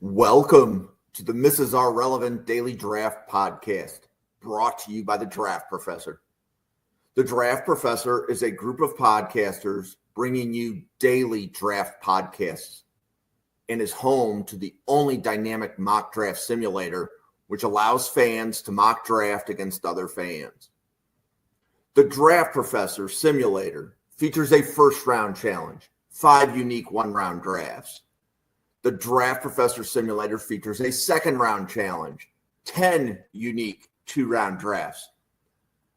Welcome to the Mrs. R Relevant Daily Draft Podcast, brought to you by the Draft Professor. The Draft Professor is a group of podcasters bringing you daily draft podcasts and is home to the only dynamic mock draft simulator which allows fans to mock draft against other fans. The Draft Professor Simulator features a first-round challenge, 5 unique one-round drafts. The Draft Professor Simulator features a second-round challenge, 10 unique 2-round drafts.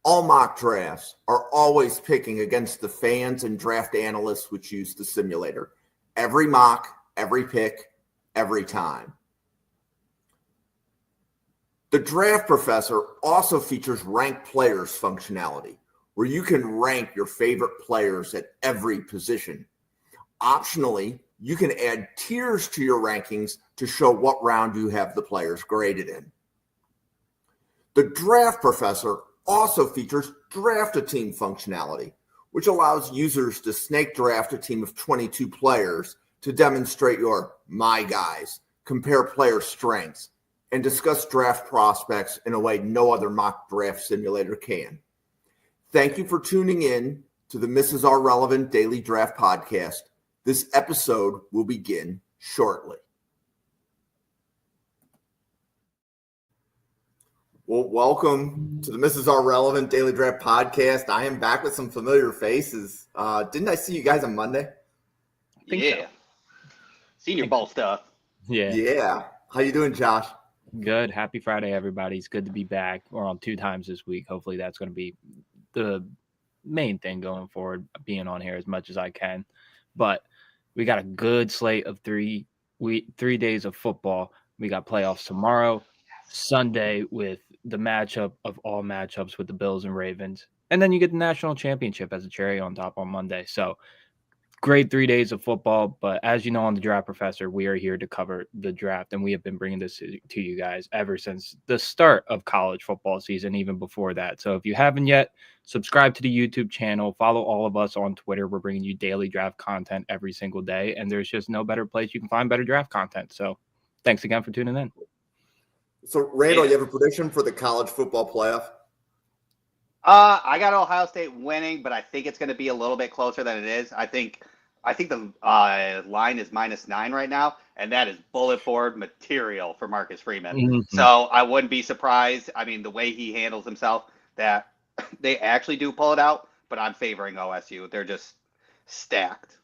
All mock drafts are always picking against the fans and draft analysts which use the simulator. Every mock, every pick, every time. The Draft Professor also features ranked players functionality, where you can rank your favorite players at every position. Optionally, you can add tiers to your rankings to show what round you have the players graded in. The Draft Professor also features Draft a Team functionality, which allows users to snake draft a team of 22 players to demonstrate your my guys, compare player strengths, and discuss draft prospects in a way no other mock draft simulator can. Thank you for tuning in to the Mrs. R Relevant Daily Draft Podcast. This episode will begin shortly. Well, welcome to the Mrs. R Relevant Daily Draft Podcast. I am back with some familiar faces. Didn't I see you guys on Monday? Yeah. Senior Bowl stuff. Yeah. How you doing, Josh? Good. Happy Friday, everybody. It's good to be back. We're on 2 times this week. Hopefully that's going to be the main thing going forward, being on here as much as I can. But we got a good slate of 3 days of football. We got playoffs tomorrow, Sunday with the matchup of all matchups with the Bills and Ravens. And then you get the national championship as a cherry on top on Monday. So great 3 days of football. But as you know, on the Draft Professor, we are here to cover the draft. And we have been bringing this to you guys ever since the start of college football season, even before that. So if you haven't yet, subscribe to the YouTube channel. Follow all of us on Twitter. We're bringing you daily draft content every single day. And there's just no better place you can find better draft content. So thanks again for tuning in. So, Randall, you have a prediction for the college football playoff? I got Ohio State winning, but I think it's going to be a little bit closer than it is. I think the line is -9 right now, and that is bullet board material for Marcus Freeman. Mm-hmm. So I wouldn't be surprised. I mean, the way he handles himself, that they actually do pull it out, but I'm favoring OSU. They're just stacked.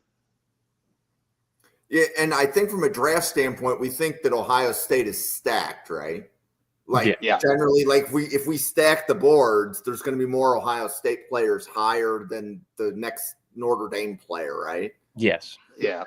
Yeah, and I think from a draft standpoint, we think that Ohio State is stacked, right? Generally, if we stack the boards, there's going to be more Ohio State players higher than the next Notre Dame player, right? Yes. Yeah.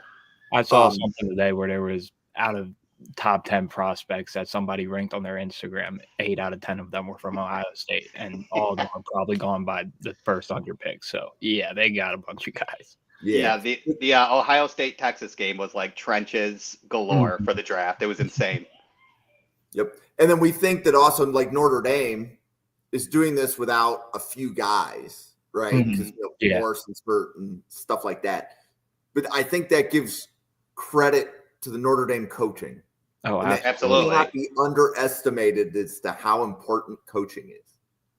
I saw something today where there was out of top 10 prospects that somebody ranked on their Instagram, 8 out of 10 of them were from Ohio State, and all of them are probably gone by the first 100 picks. So, yeah, they got a bunch of guys. Yeah, the Ohio State-Texas game was like trenches galore for the draft. It was insane. Yep. And then we think that also, like, Notre Dame is doing this without a few guys, right? Because Morris and Spurt and stuff like that. But I think that gives credit to the Notre Dame coaching. Oh, absolutely. It cannot be underestimated as to how important coaching is.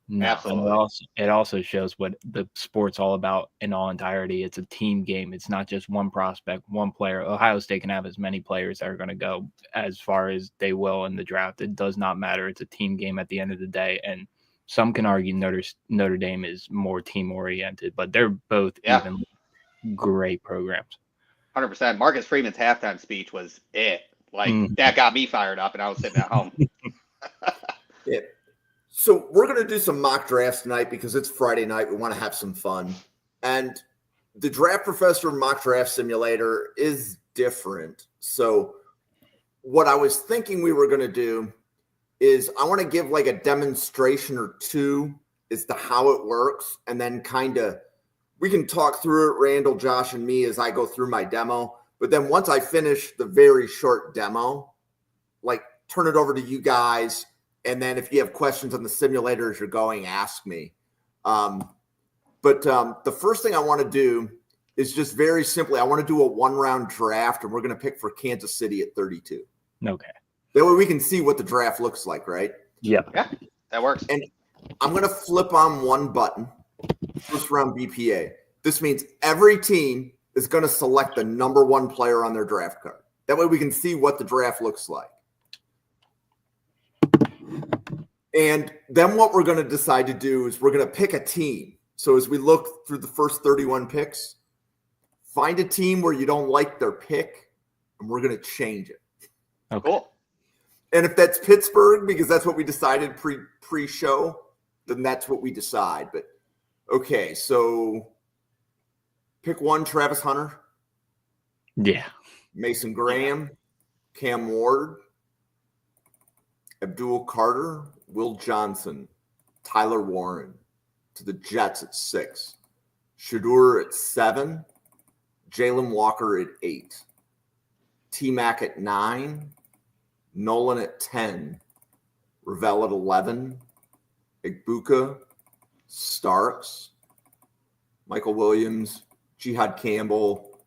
No, absolutely. It also shows what the sport's all about in all entirety. It's a team game. It's not just one prospect, one player. Ohio State can have as many players that are going to go as far as they will in the draft. It does not matter. It's a team game at the end of the day. And some can argue Notre Dame is more team-oriented, but they're both even great programs. 100%. Marcus Freeman's halftime speech was it. That got me fired up, and I was sitting at home. Yeah. So we're going to do some mock drafts tonight because it's Friday night. We want to have some fun. And the Draft Professor mock draft simulator is different. So what I was thinking we were going to do is I want to give like a demonstration or two as to how it works. And then we can talk through it, Randall, Josh, and me as I go through my demo. But then once I finish the very short demo, turn it over to you guys. And then if you have questions on the simulator as you're going, ask me. But the first thing I want to do is just very simply, I want to do a 1-round draft, and we're going to pick for Kansas City at 32. Okay. That way we can see what the draft looks like, right? Yep. Yeah, that works. And I'm going to flip on one button, first round BPA. This means every team is going to select the number one player on their draft card. That way we can see what the draft looks like. And then what we're going to decide to do is we're going to pick a team. So as we look through the first 31 picks, find a team where you don't like their pick, and we're going to change it. Okay. Cool. And if that's Pittsburgh, because that's what we decided pre-show, then that's what we decide. But okay, so pick one: Travis Hunter, Yeah. Mason Graham, Cam Ward, Abdul Carter, Will Johnson, Tyler Warren to the Jets at 6, Shedeur at 7, Jalen Walker at 8, T-Mac at 9, Nolan at 10, Ravel at 11, Igbuka, Starks, Michael Williams, Jihad Campbell,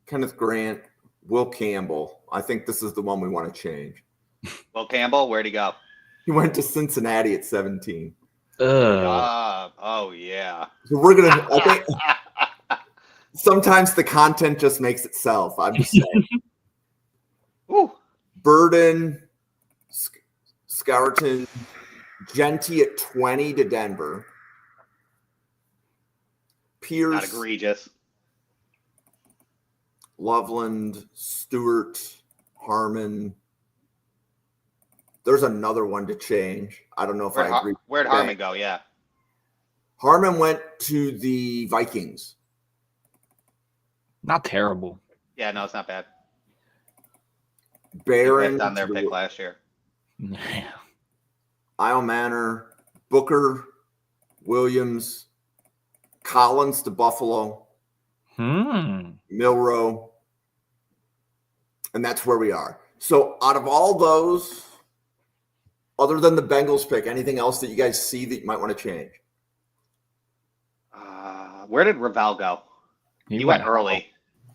Kenneth Grant, Will Campbell. I think this is the one we want to change. Will Campbell, where'd he go? He went to Cincinnati at 17. Oh, yeah. So we're going to, I think sometimes the content just makes itself. I'm just saying. Ooh. Burden, Scourton, Genty at 20 to Denver. Pierce, Not egregious. Loveland, Stewart, Harmon. There's another one to change. I don't know if I agree. Where'd Harmon go? Yeah. Harmon went to the Vikings. Not terrible. Yeah, no, it's not bad. Barron On their pick last year. Yeah. Isle Manor, Booker, Williams, Collins to Buffalo, Milrow, and that's where we are. So out of all those, other than the Bengals pick, anything else that you guys see that you might want to change? Where did Ravel go? He went early.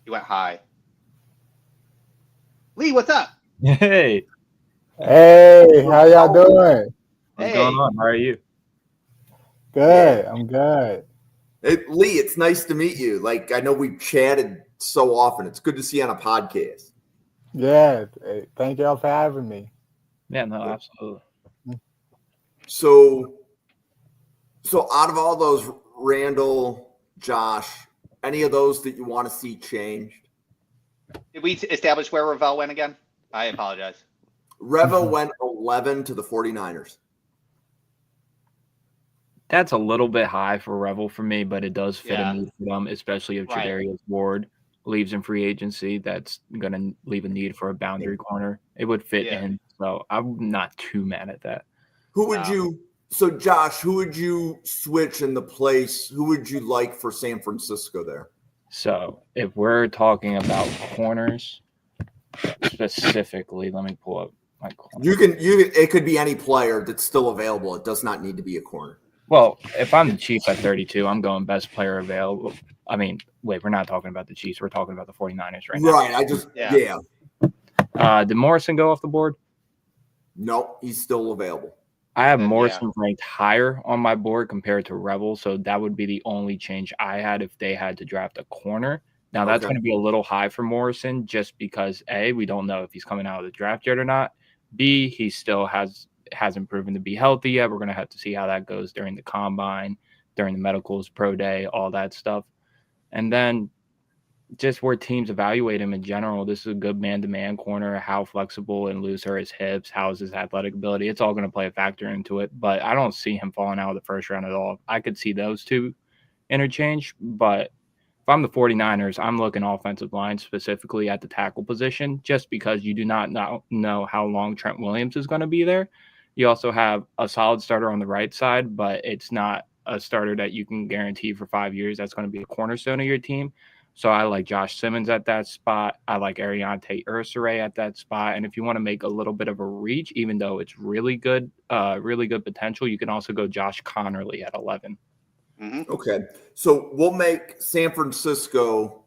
He went high. Lee, what's up? Hey. Hey, how y'all doing? What's going on? How are you? Good. I'm good. Hey, Lee, it's nice to meet you. Like, I know we've chatted so often. It's good to see you on a podcast. Yeah. Thank y'all for having me. Yeah, no, absolutely. So out of all those, Randall, Josh, any of those that you want to see changed? Did we establish where Ravel went again? I apologize. Revo went 11 to the 49ers. That's a little bit high for Revel for me, but it does fit a need for them, especially if Right. Tre'Davious Ward leaves in free agency. That's going to leave a need for a boundary corner. It would fit in, so I'm not too mad at that. Who would you – so, Josh, who would you switch in the place? Who would you like for San Francisco there? So if we're talking about corners specifically, let me pull up my corner. It could be any player that's still available. It does not need to be a corner. Well, if I'm the Chiefs at 32, I'm going best player available. I mean, wait, we're not talking about the Chiefs. We're talking about the 49ers right now. Right. Did Morrison go off the board? No, he's still available. I have Morrison ranked higher on my board compared to Revel, so that would be the only change I had if they had to draft a corner. Now, that's going to be a little high for Morrison just because, A, we don't know if he's coming out of the draft yet or not. B, he still hasn't proven to be healthy yet. We're going to have to see how that goes during the combine, during the medicals, pro day, all that stuff. And then just where teams evaluate him in general, this is a good man-to-man corner. How flexible and loose are his hips? How is his athletic ability? It's all going to play a factor into it, but I don't see him falling out of the first round at all. I could see those two interchange, but if I'm the 49ers, I'm looking offensive line specifically at the tackle position just because you do not know how long Trent Williams is going to be there. You also have a solid starter on the right side, but it's not a starter that you can guarantee for 5 years. That's going to be a cornerstone of your team. So I like Josh Simmons at that spot. I like Ariante Ursere at that spot. And if you want to make a little bit of a reach, even though it's really good potential, you can also go Josh Connerly at 11. Mm-hmm. Okay. So we'll make San Francisco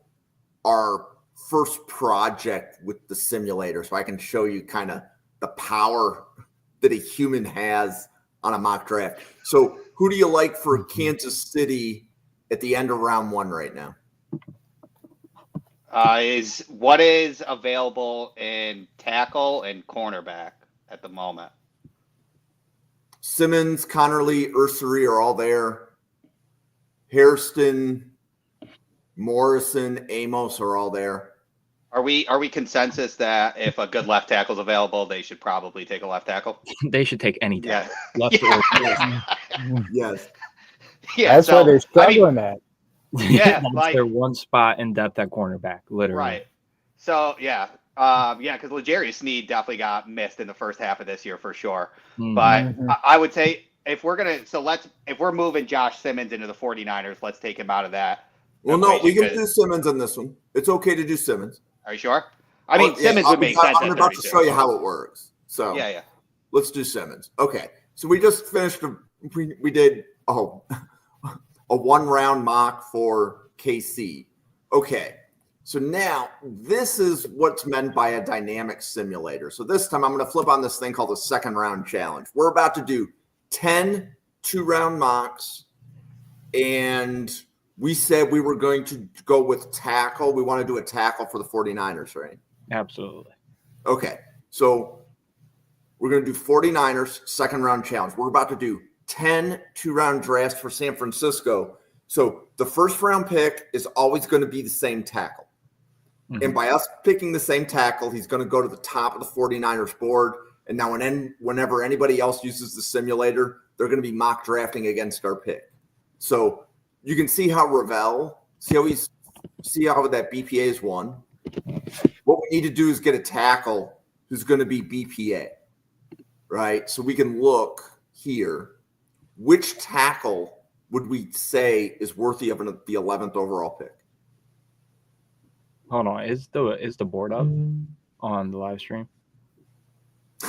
our first project with the simulator, so I can show you kind of the power that a human has on a mock draft. So who do you like for Kansas City at the end of round 1 right now? Is what is available in tackle and cornerback at the moment? Simmons, Connerly, Ursery are all there. Hairston, Morrison, Amos are all there. Are we consensus that if a good left tackle is available, they should probably take a left tackle? They should take any tackle. Yeah. Left or Yes. Yeah, That's why they're struggling at. Yeah, that's like- their one spot in depth at cornerback, literally. Right. So yeah, because L'Jarius Sneed definitely got missed in the first half of this year for sure. Mhm. But I would say if we're moving Josh Simmons into the 49ers, let's take him out of that. Well, no, we equation, can do Simmons on this one. It's okay to do Simmons. Are you sure? I mean, Yeah, Simmons would make sense. I'm at about to 32. show you how it works. So Yeah. let's do Simmons. Okay. So we just finished. We did a 1-round mock for KC. Okay. So now this is what's meant by a dynamic simulator. So this time I'm going to flip on this thing called the second round challenge. We're about to do 10 2-round mocks, and we said we were going to go with tackle. We want to do a tackle for the 49ers, right? Absolutely. Okay. So we're going to do 49ers second round challenge. We're about to do 10 2-round drafts for San Francisco. So the first round pick is always going to be the same tackle. Mm-hmm. And by us picking the same tackle, he's going to go to the top of the 49ers board. And now whenever anybody else uses the simulator, they're going to be mock drafting against our pick. So you can see how Ravel, see how that BPA is won. What we need to do is get a tackle who's going to be BPA, right? So we can look here. Which tackle would we say is worthy of the 11th overall pick? Hold on. Is the board up on the live stream?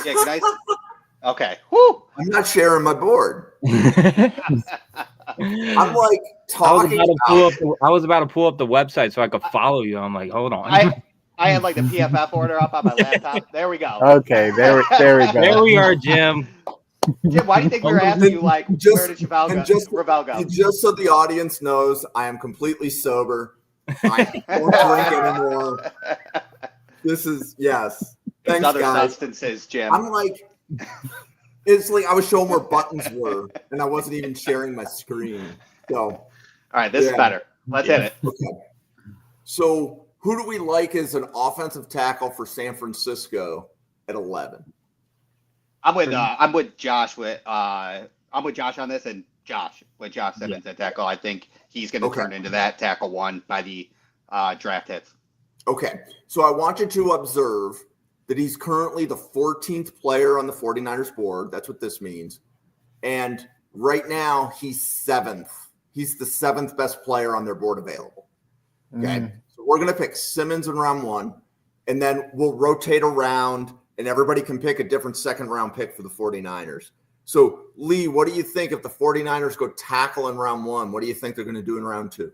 Yeah, can I? Okay. Woo! I'm not sharing my board. I'm like talking. I was about to pull up the website so I could follow you. I'm like, hold on. I had like the PFF order up on my laptop. There we go. Okay, there we go. There we are, Jim. Jim, why do you think we were asking you like where did Ravel go? Just so the audience knows, I am completely sober. I don't drink anymore. This is yes. Thanks, other guys. substances, Jim. I'm like, it's like I was showing where buttons were, and I wasn't even sharing my screen. So, all right, this is better. Let's hit it. Okay. So, who do we like as an offensive tackle for San Francisco at 11? I'm with Josh on this, and Josh Simmons at tackle. I think he's going to turn into that tackle one by the draft hits. Okay, so I want you to observe that he's currently the 14th player on the 49ers board. That's what this means. And right now, he's 7th. He's the 7th best player on their board available. Okay, so we're going to pick Simmons in round 1, and then we'll rotate around, and everybody can pick a different second-round pick for the 49ers. So, Lee, what do you think if the 49ers go tackle in round 1? What do you think they're going to do in round 2?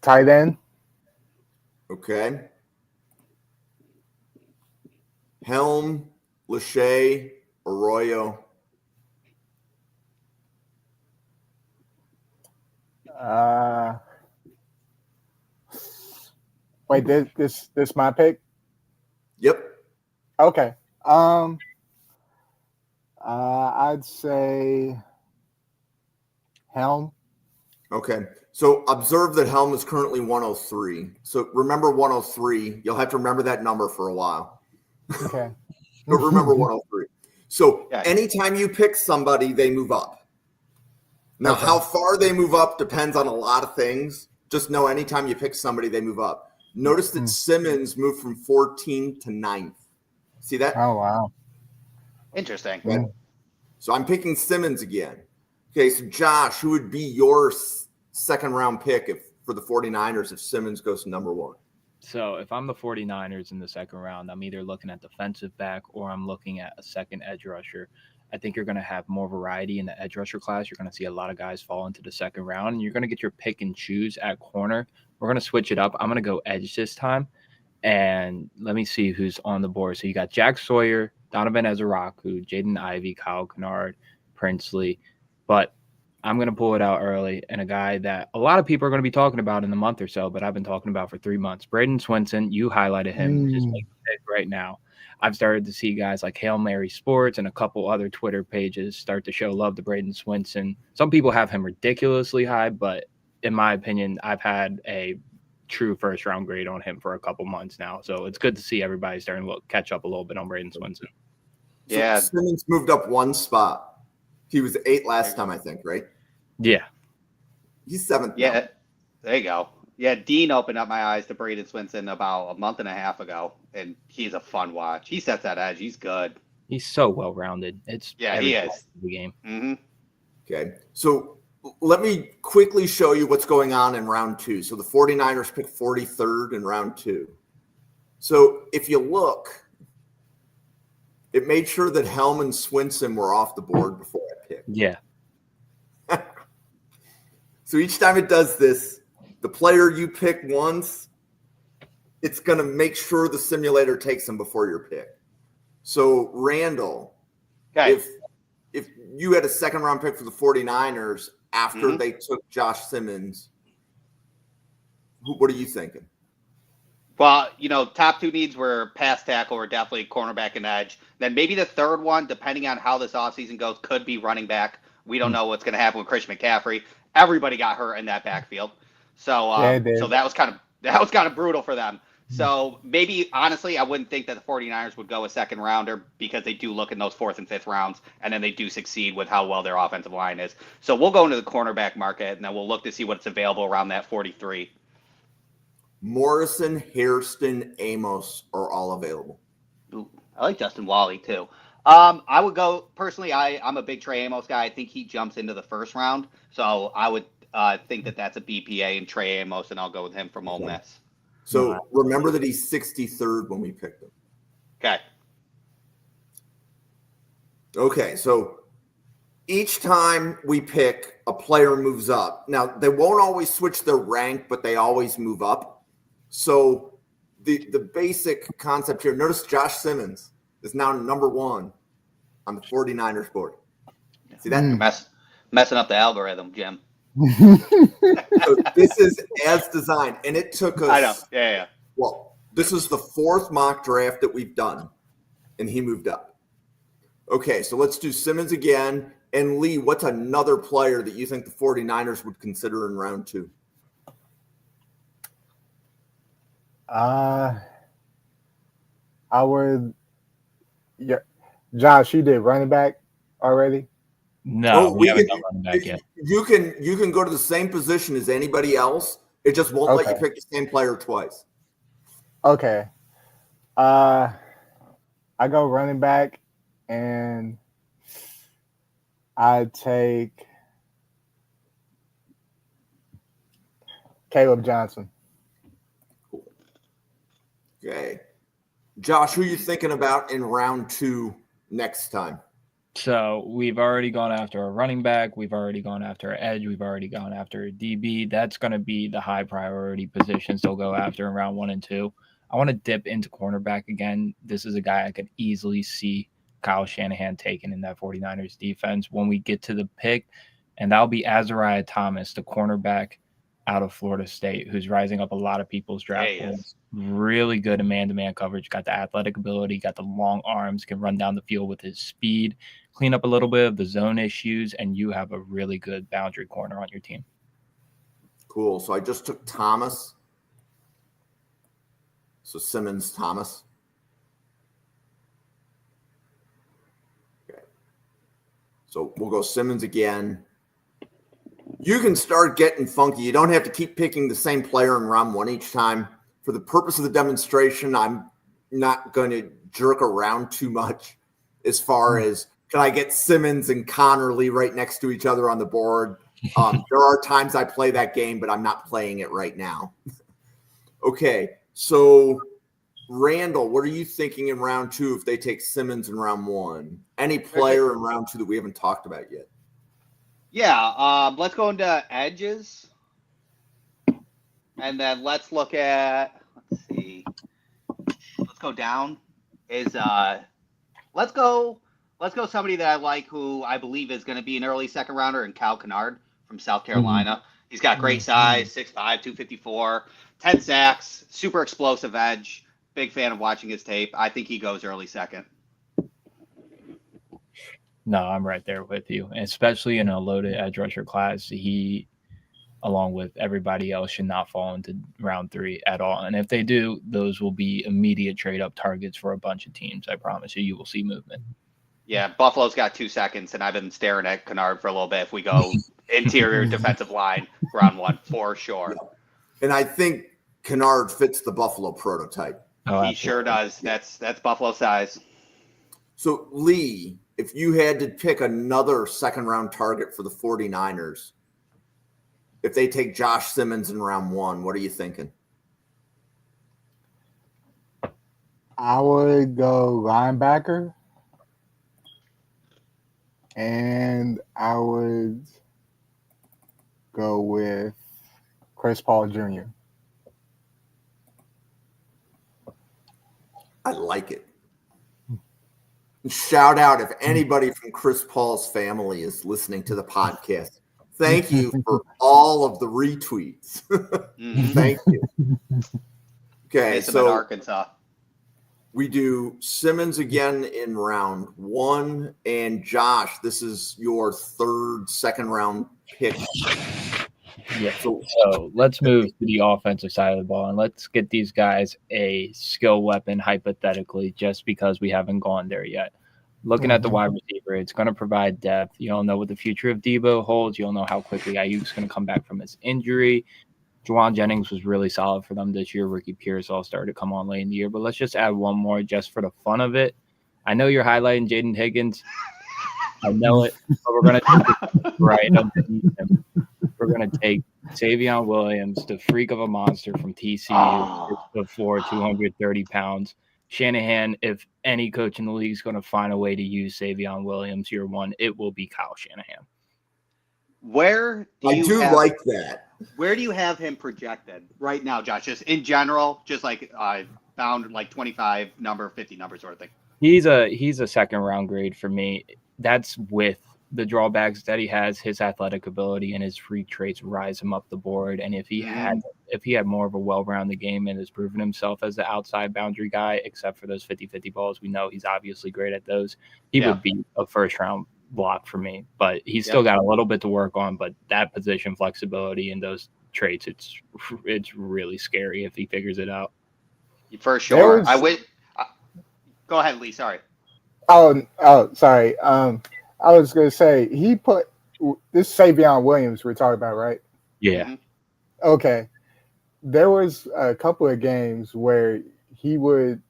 Tight end. Okay. Helm, Lachey, Arroyo. Wait, this my pick? Yep. Okay. I'd say Helm. Okay. So observe that Helm is currently 103. So remember 103. You'll have to remember that number for a while. Okay. But remember 103. So anytime you pick somebody, they move up. Now, how far they move up depends on a lot of things. Just know anytime you pick somebody, they move up. Notice that Simmons moved from 14 to 9th. See that? Oh, wow. Interesting. Okay. So I'm picking Simmons again. Okay, so Josh, who would be your second-round pick for the 49ers if Simmons goes to number 1? So if I'm the 49ers in the second round, I'm either looking at defensive back or I'm looking at a second edge rusher. I think you're going to have more variety in the edge rusher class. You're going to see a lot of guys fall into the second round, and you're going to get your pick and choose at corner. We're going to switch it up. I'm going to go edge this time, and let me see who's on the board. So you got Jack Sawyer, Donovan Ezaraku, Jaden Ivey, Kyle Kennard, Princely, but I'm going to pull it out early, and a guy that a lot of people are going to be talking about in a month or so, but I've been talking about for 3 months. Braden Swinson, you highlighted him. Just make a pick right now. I've started to see guys like Hail Mary Sports and a couple other Twitter pages start to show love to Braden Swinson. Some people have him ridiculously high, but in my opinion, I've had a true first-round grade on him for a couple months now. So it's good to see everybody starting to catch up a little bit on Braden Swinson. Yeah. So Simmons moved up one spot. He was 8 last time, I think, right? Yeah. He's 7th. Yeah. Now. There you go. Yeah, Dean opened up my eyes to Braden Swinson about a month and a half ago, and he's a fun watch. He sets that edge. He's good. He's so well-rounded. It's he is. The game. Mm-hmm. Okay. So let me quickly show you what's going on in round 2. So the 49ers pick 43rd in round 2. So if you look, it made sure that Helm and Swinson were off the board before I picked. Yeah. So each time it does this, the player you pick once, it's going to make sure the simulator takes him before your pick. So Randall, Okay. if you had a second-round pick for the 49ers after they took Josh Simmons, what are you thinking? Well, top 2 needs were pass tackle or definitely cornerback and edge. Then maybe the third one, depending on how this offseason goes, could be running back. We don't know what's going to happen with Christian McCaffrey. Everybody got hurt in that backfield. So so that was kind of brutal for them. So maybe, honestly, I wouldn't think that the 49ers would go a second rounder because they do look in those 4th and 5th rounds, and then they do succeed with how well their offensive line is. So we'll go into the cornerback market, and then we'll look to see what's available around that 43. Morrison, Hairston, Amos are all available. Ooh, I like Justin Wally, too. I would go, personally, I'm a big Trey Amos guy. I think he jumps into the first round. So I would think that that's a BPA and Trey Amos, and I'll go with him from Ole Miss. So remember that he's 63rd when we picked him. Okay. Okay, so each time we pick, a player moves up. Now, they won't always switch their rank, but they always move up. So the basic concept here, notice Josh Simmons is now number 1 on the 49ers board. See that? Messing up the algorithm, Jim. So this is as designed, and it took us. I know. Yeah. Well, this is the 4th mock draft that we've done, and he moved up. Okay, so let's do Simmons again. And Lee, what's another player that you think the 49ers would consider in round 2? I would. Yeah, Josh, you did running back already. No, we haven't done running back yet. You can go to the same position as anybody else. It just won't let you pick the same player twice. Okay. I go running back, and I take Caleb Johnson. Okay. Josh, who are you thinking about in round 2 next time? So we've already gone after a running back. We've already gone after an edge. We've already gone after a DB. That's going to be the high priority positions they'll go after in round 1 and 2. I want to dip into cornerback again. This is a guy I could easily see Kyle Shanahan taking in that 49ers defense when we get to the pick. And that'll be Azariah Thomas, the cornerback out of Florida State, who's rising up a lot of people's draft boards. Really good in man-to-man coverage. Got the athletic ability, got the long arms, can run down the field with his speed, clean up a little bit of the zone issues, and you have a really good boundary corner on your team. Cool. So I just took Thomas. So Simmons, Thomas. Okay. So we'll go Simmons again. You can start getting funky. You don't have to keep picking the same player in round 1 each time. For the purpose of the demonstration, I'm not going to jerk around too much as far as can I get Simmons and Connerly right next to each other on the board. There are times I play that game, but I'm not playing it right now. Okay, so Randall, what are you thinking in round 2 if they take Simmons in round 1? Any player in round 2 that we haven't talked about yet? Yeah, let's go into edges. And then let's look at, let's see. Let's go down. Let's go somebody that I like who I believe is going to be an early second rounder, and Cal Kennard from South Carolina. He's got great size, 6'5", 254, 10 sacks, super explosive edge. Big fan of watching his tape. I think he goes early second. No, I'm right there with you. Especially in a loaded edge rusher class, he, along with everybody else, should not fall into round 3 at all. And if they do, those will be immediate trade-up targets for a bunch of teams. I promise you, you will see movement. Yeah, Buffalo's got 2 seconds, and I've been staring at Kennard for a little bit. If we go interior defensive line, round 1, for sure. And I think Kennard fits the Buffalo prototype. Oh, he sure does. That's Buffalo size. So, Lee, if you had to pick another second-round target for the 49ers, if they take Josh Simmons in round 1, what are you thinking? I would go linebacker, and I would go with Chris Paul Jr. I like it. Shout out if anybody from Chris Paul's family is listening to the podcast. Thank you for all of the retweets. Thank you. Okay, so in Arkansas. We do Simmons again in round 1, and Josh, this is your third second-round pick. Yeah. So let's move to the offensive side of the ball, and let's get these guys a skill weapon, hypothetically, just because we haven't gone there yet. Looking at the wide receiver, it's going to provide depth. You don't know what the future of Debo holds. You don't know how quickly Ayuk's going to come back from his injury. Juwan Jennings was really solid for them this year. Ricky Pierce all started to come on late in the year. But let's just add one more just for the fun of it. I know you're highlighting Jaden Higgins. I know it, but we're going to take it right underneath him. We're going to take Savion Williams, the freak of a monster from TCU, 6'4", 230 pounds. Shanahan, if any coach in the league is going to find a way to use Savion Williams year 1, it will be Kyle Shanahan. Where do I do like that. Where do you have him projected right now, Josh? Just in general, just like found like 25 number, 50 number sort of thing. He's a second round grade for me. That's with the drawbacks that he has. His athletic ability and his freak traits rise him up the board. And if he had more of a well-rounded game and has proven himself as the outside boundary guy, except for those 50-50 balls, we know he's obviously great at those. He would be a first round block for me, but he's still got a little bit to work on. But that position flexibility and those traits, it's really scary if he figures it out. For sure. Go ahead, Lee. Sorry. Oh, sorry. I was going to say, he put this Savion Williams we're talking about, right? Yeah. Mm-hmm. Okay. There was a couple of games where he would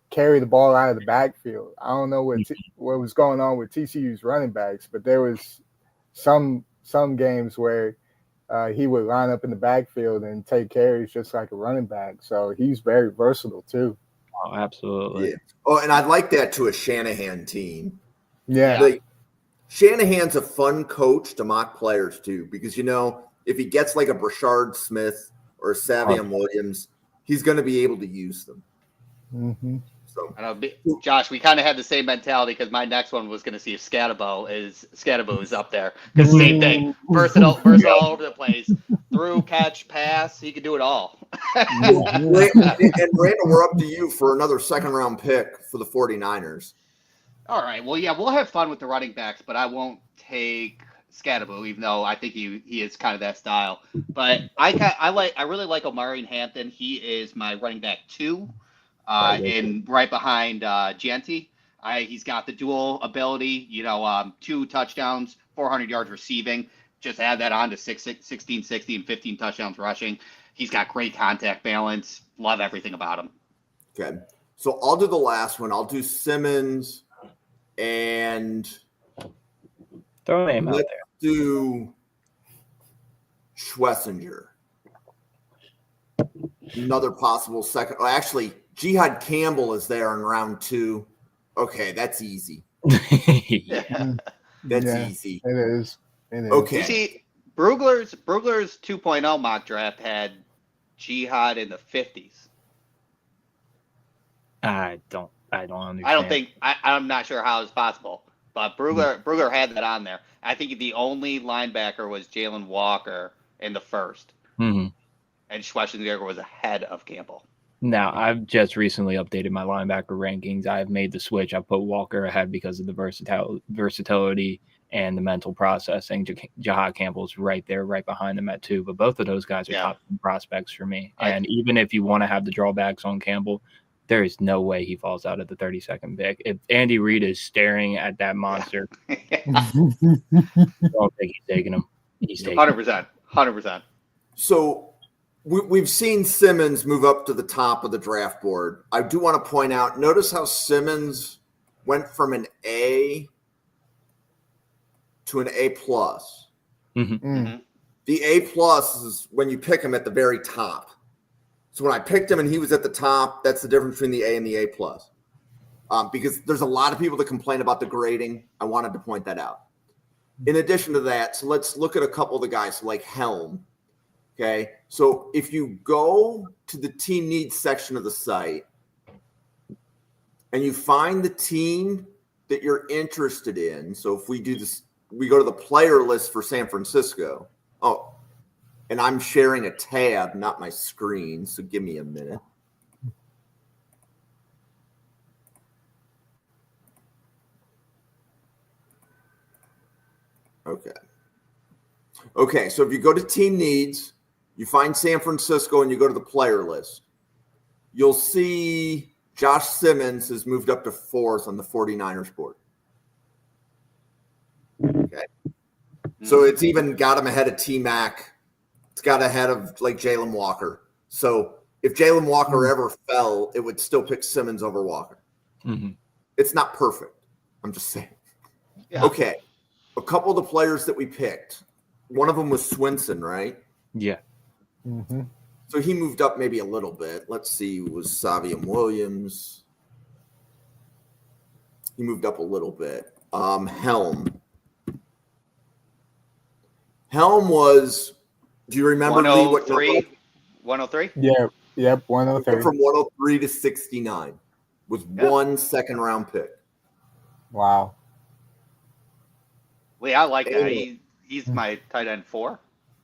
carry the ball out of the backfield. I don't know what was going on with TCU's running backs, but there was some games where he would line up in the backfield and take carries just like a running back. So he's very versatile too. Oh, absolutely. Yeah. Oh, and I'd like that to a Shanahan team. Yeah. Shanahan's a fun coach to mock players too, because if he gets like a Brashard Smith or a Savion Williams, he's going to be able to use them. Mm-hmm. So, I know, Josh, we kind of had the same mentality because my next one was going to see if Scatabo is up there. Because same thing, versatile all over the place. Through, catch, pass, he could do it all. And Randall, we're up to you for another second-round pick for the 49ers. All right. Well, yeah, we'll have fun with the running backs, but I won't take Scatabo, even though I think he is kind of that style. But I really like Omari Hampton. He is my running back 2. And right behind Gianti. He's got the dual ability, 2 touchdowns, 400 yards receiving. Just add that on to 16, 60, and 15 touchdowns rushing. He's got great contact balance. Love everything about him. Okay. So I'll do the last one. I'll do Simmons and throw a name out there. Do Schlesinger. Another possible second. Actually, Jihad Campbell is there in round 2. Okay, that's easy. Yeah. That's Yeah, easy. It is. It is. Okay. You see, Brugler's 2.0 mock draft had Jihad in the 50s. I don't understand. I don't think I'm not sure how it's possible, but Brugler had that on there. I think the only linebacker was Jalen Walker in the first, Mhm. and Schwarzenegger was ahead of Campbell. Now, I've just recently updated my linebacker rankings. I've made the switch. I put Walker ahead because of the versatility and the mental processing. Jihad Campbell's right there, right behind him at 2. But both of those guys are top prospects for me. And even if you want to have the drawbacks on Campbell, there is no way he falls out at the 32nd pick. If Andy Reid is staring at that monster, I don't think he's taking him. He's taking 100%. So we've seen Simmons move up to the top of the draft board. I do want to point out, notice how Simmons went from an A to an A+. The A+ is when you pick him at the very top. So when I picked him and he was at the top, that's the difference between the A and the A+. Because there's a lot of people that complain about the grading. I wanted to point that out. In addition to that, so let's look at a couple of the guys like Helm. Okay, so if you go to the team needs section of the site and you find the team that you're interested in, so if we do this, we go to the player list for San Francisco. Oh, and I'm sharing a tab, not my screen, so give me a minute. Okay, so if you go to team needs, you find San Francisco and you go to the player list, you'll see Josh Simmons has moved up to 4th on the 49ers board. Okay. So it's even got him ahead of T-Mac. It's got ahead of like Jalen Walker. So if Jalen Walker ever fell, it would still pick Simmons over Walker. It's not perfect. I'm just saying. Yeah. Okay. A couple of the players that we picked, one of them was Swinson, right? Yeah. So he moved up maybe a little bit. Let's see, was Savion Williams. He moved up a little bit. Helm. Helm was, do you remember 103? 103? Yeah. Yep, 103. From 103 to 69 was 1 second round pick. Wow. Well, yeah, I like that. He's my tight end 4.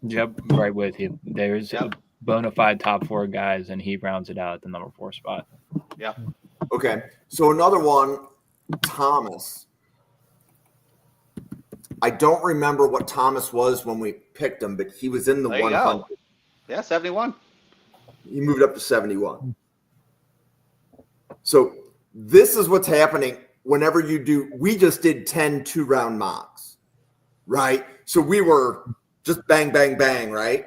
Yep, right with you. There's bona fide top 4 guys, and he rounds it out at the number 4 spot. Yeah. Okay. So another one, Thomas. I don't remember what Thomas was when we picked him, but he was in the 100. Yeah, 71. He moved up to 71. So this is what's happening whenever you do. We just did 10 2-round mocks, right? So we were just bang, bang, bang, right?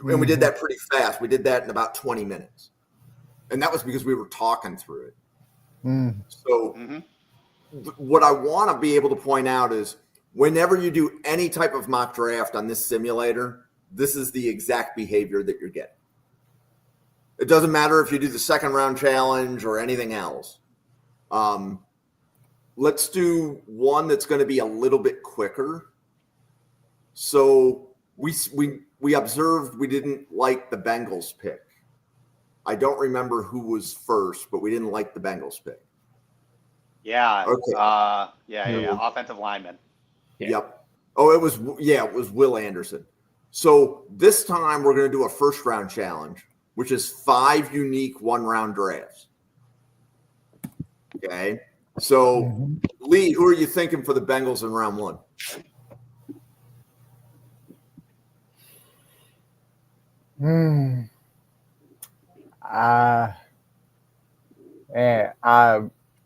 And we did that pretty fast. We did that in about 20 minutes. And that was because we were talking through it. So what I want to be able to point out is whenever you do any type of mock draft on this simulator, this is the exact behavior that you're getting. It doesn't matter if you do the second round challenge or anything else. Let's do one that's going to be a little bit quicker. So we observed we didn't like the Bengals pick. I don't remember who was first, but we didn't like the Bengals pick. Yeah. Okay. Yeah. Offensive lineman. Yeah. Yep. Oh, it was Will Anderson. So this time we're going to do a first round challenge, which is 5 unique 1-round drafts. Okay. So Lee, who are you thinking for the Bengals in round 1?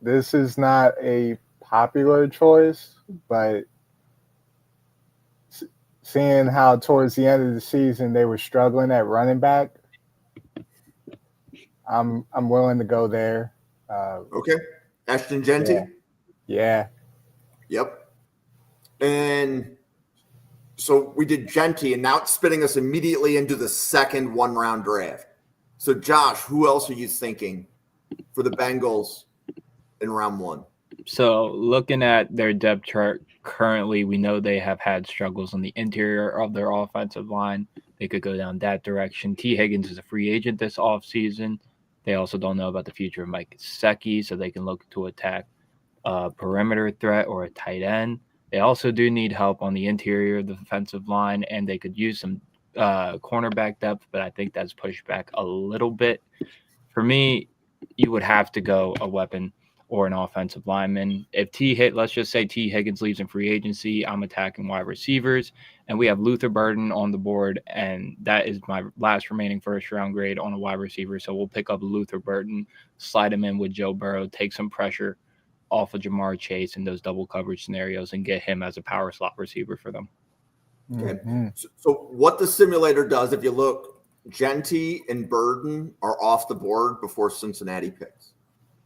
This is not a popular choice, but seeing how towards the end of the season they were struggling at running back, I'm willing to go there. Okay. Ashton Genty? Yeah. Yep. And so we did Genty, and now it's spitting us immediately into the second 1-round draft. So, Josh, who else are you thinking for the Bengals in round one? So looking at their depth chart currently, we know they have had struggles on the interior of their offensive line. They could go down that direction. T. Higgins is a free agent this offseason. They also don't know about the future of Mike Gesicki, so they can look to attack a perimeter threat or a tight end. They also do need help on the interior of the defensive line, and they could use some cornerback depth, but I think that's pushed back a little bit. For me, you would have to go a weapon or an offensive lineman. If let's just say T. Higgins leaves in free agency, I'm attacking wide receivers, and we have Luther Burden on the board, and that is my last remaining first-round grade on a wide receiver. So we'll pick up Luther Burden, slide him in with Joe Burrow, take some pressure off of Jamar Chase in those double coverage scenarios, and get him as a power slot receiver for them. Okay. So what the simulator does, if you look, Genty and Burden are off the board before Cincinnati picks.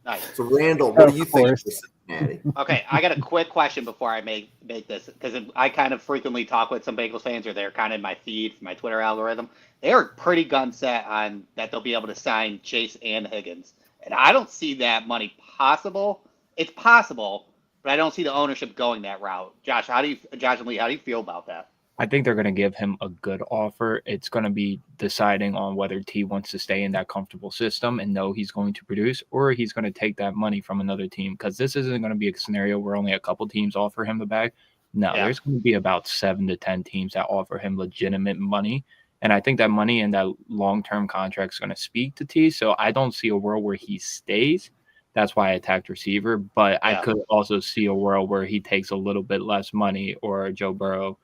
Nice. So Randall, what do you think of course. Cincinnati? Okay, I got a quick question before I make this, because I kind of frequently talk with some Bengals fans, or they're kind of in my feed, my Twitter algorithm. They are pretty gun set on that they'll be able to sign Chase and Higgins, and I don't see that money possible. It's possible, but I don't see the ownership going that route. Josh and Lee, how do you feel about that? I think they're going to give him a good offer. It's going to be deciding on whether T wants to stay in that comfortable system and know he's going to produce, or he's going to take that money from another team, because this isn't going to be a scenario where only a couple teams offer him the bag. No, There's going to be about 7 to 10 teams that offer him legitimate money. And I think that money and that long-term contract is going to speak to T. So I don't see a world where he stays. That's why I attacked receiver. But I could also see a world where he takes a little bit less money, or Joe Burrow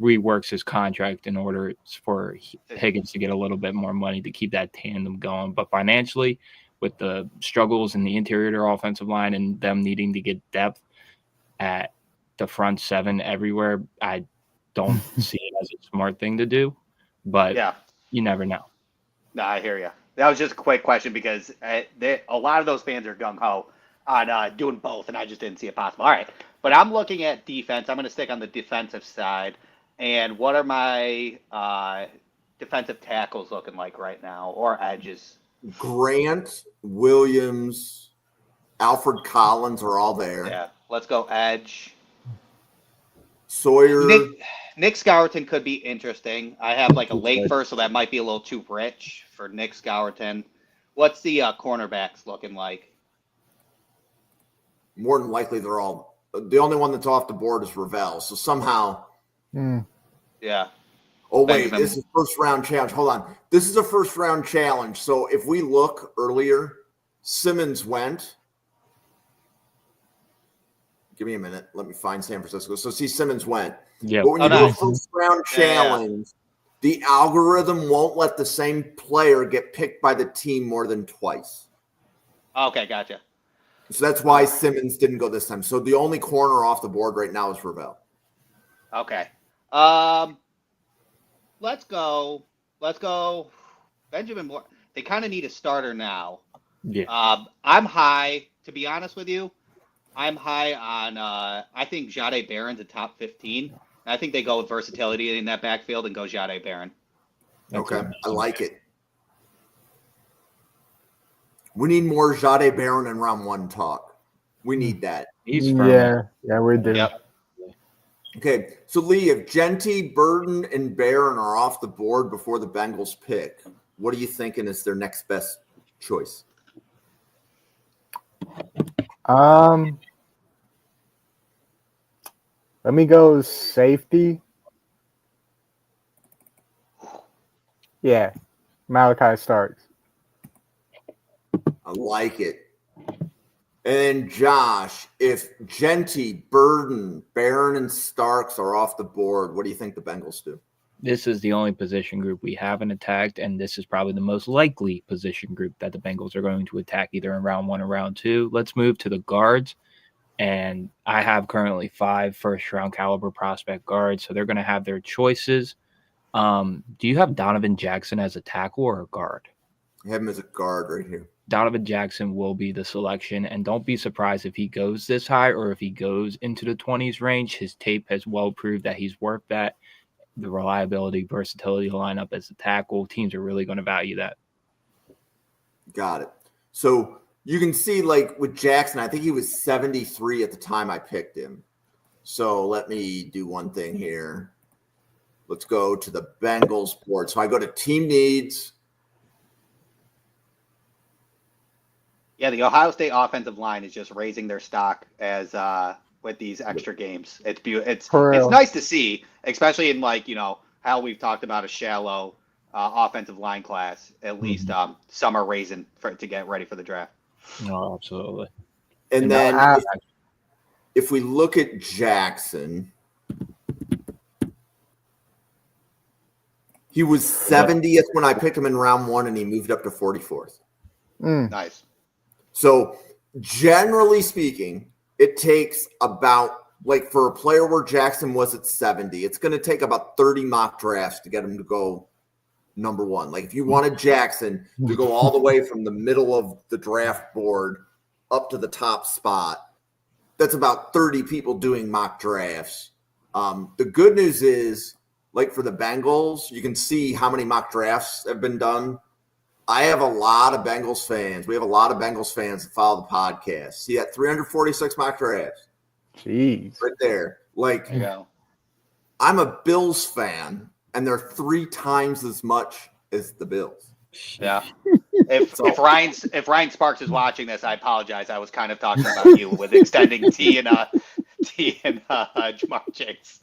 reworks his contract in order for Higgins to get a little bit more money to keep that tandem going. But financially, with the struggles in the interior of their offensive line and them needing to get depth at the front 7 everywhere, I don't see it as a smart thing to do. But you never know. No, I hear you. That was just a quick question, because a lot of those fans are gung-ho on doing both, and I just didn't see it possible. All right, but I'm looking at defense. I'm going to stick on the defensive side. And what are my defensive tackles looking like right now, or edges? Grant, Williams, Alfred Collins are all there. Yeah, let's go edge. Sawyer. Nick Scourton could be interesting. I have like a late first, so that might be a little too rich for Nick Scourton. What's the cornerbacks looking like? More than likely, they're all – the only one that's off the board is Ravel. So somehow – Yeah. Oh, wait, this is first-round challenge. Hold on. This is a first-round challenge. So if we look earlier, Simmons went. Give me a minute. Let me find San Francisco. So see, Simmons went. Yeah. But when you do a first-round challenge, the algorithm won't let the same player get picked by the team more than twice. Okay, gotcha. So that's why Simmons didn't go this time. So the only corner off the board right now is Ravel. Okay. Let's go Benjamin Moore. They kind of need a starter now. Yeah. I'm high, to be honest with you. I'm high on I think Jahdae Barron's a top 15. I think they go with versatility in that backfield and go Jahdae Barron. Okay. I like it. We need more Jahdae Barron in round 1 talk. We need that. He's firm. Yeah, we do. Yep. Okay, so Lee, if Genty, Burden, and Barron are off the board before the Bengals pick, what are you thinking is their next best choice? Let me go safety. Yeah, Malachi Starks. I like it. And Josh, if Genty, Burden, Barron, and Starks are off the board, what do you think the Bengals do? This is the only position group we haven't attacked, and this is probably the most likely position group that the Bengals are going to attack either in round 1 or round 2. Let's move to the guards. And I have currently 5 first-round caliber prospect guards, so they're going to have their choices. Do you have Donovan Jackson as a tackle or a guard? I have him as a guard right here. Donovan Jackson will be the selection, and don't be surprised if he goes this high or if he goes into the 20s range. His tape has well proved that he's worth that. The reliability, versatility line up as a tackle, teams are really going to value that. Got it. So you can see like with Jackson, I think he was 73 at the time I picked him. So let me do one thing here. Let's go to the Bengals board. So I go to team needs. Yeah, the Ohio State offensive line is just raising their stock as with these extra games. It's nice to see, especially in like, you know, how we've talked about a shallow offensive line class. At least some are raising to get ready for the draft. No, absolutely. And then if we look at Jackson, he was 70th when I picked him in round 1, and he moved up to 44th. Nice. So generally speaking, it takes about, like for a player where Jackson was at 70, it's going to take about 30 mock drafts to get him to go number 1. Like if you wanted Jackson to go all the way from the middle of the draft board up to the top spot, that's about 30 people doing mock drafts. The good news is, like for the Bengals, you can see how many mock drafts have been done. I have a lot of Bengals fans. We have a lot of Bengals fans that follow the podcast. See that 346 mock drafts? Jeez. Right there. Like, Yeah. I'm a Bills fan, and they're 3 times as much as the Bills. Yeah. If Ryan Sparks is watching this, I apologize. I was kind of talking about you with extending T and Jamar Chase.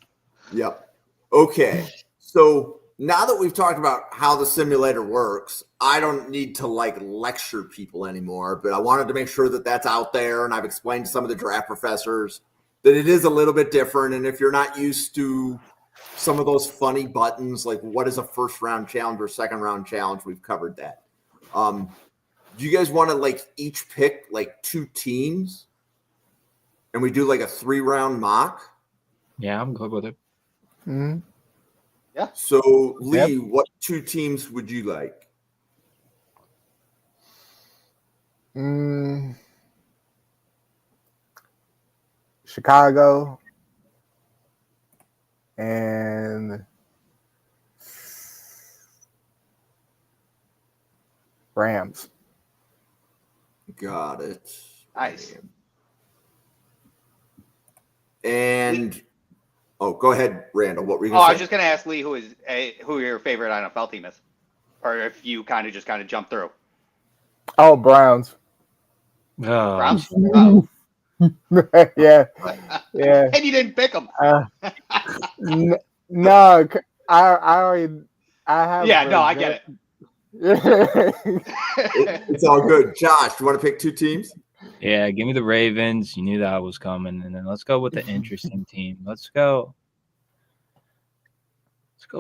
Yep. Okay. So now that we've talked about how the simulator works, I don't need to like lecture people anymore, but I wanted to make sure that that's out there. And I've explained to some of the draft professors that it is a little bit different. And if you're not used to some of those funny buttons, like what is a first round challenge or second round challenge, we've covered that. Do you guys want to like each pick like 2 teams and we do like a 3-round mock? Yeah, I'm good with it. Mm-hmm. Yeah. So Lee, what 2 teams would you like? Chicago and Rams. Got it. Nice. And go ahead, Randall. What were you I going to was say? just going to ask Lee who your favorite NFL team is, or if you kind of jump through. Oh, Browns. Oh, Browns. Oh. Yeah. And you didn't pick them. No, I have. Yeah, no, I get it. It's all good. Josh, do you want to pick 2 teams? yeah, give me the Ravens. You knew that was coming. And then let's go with the interesting team. Let's go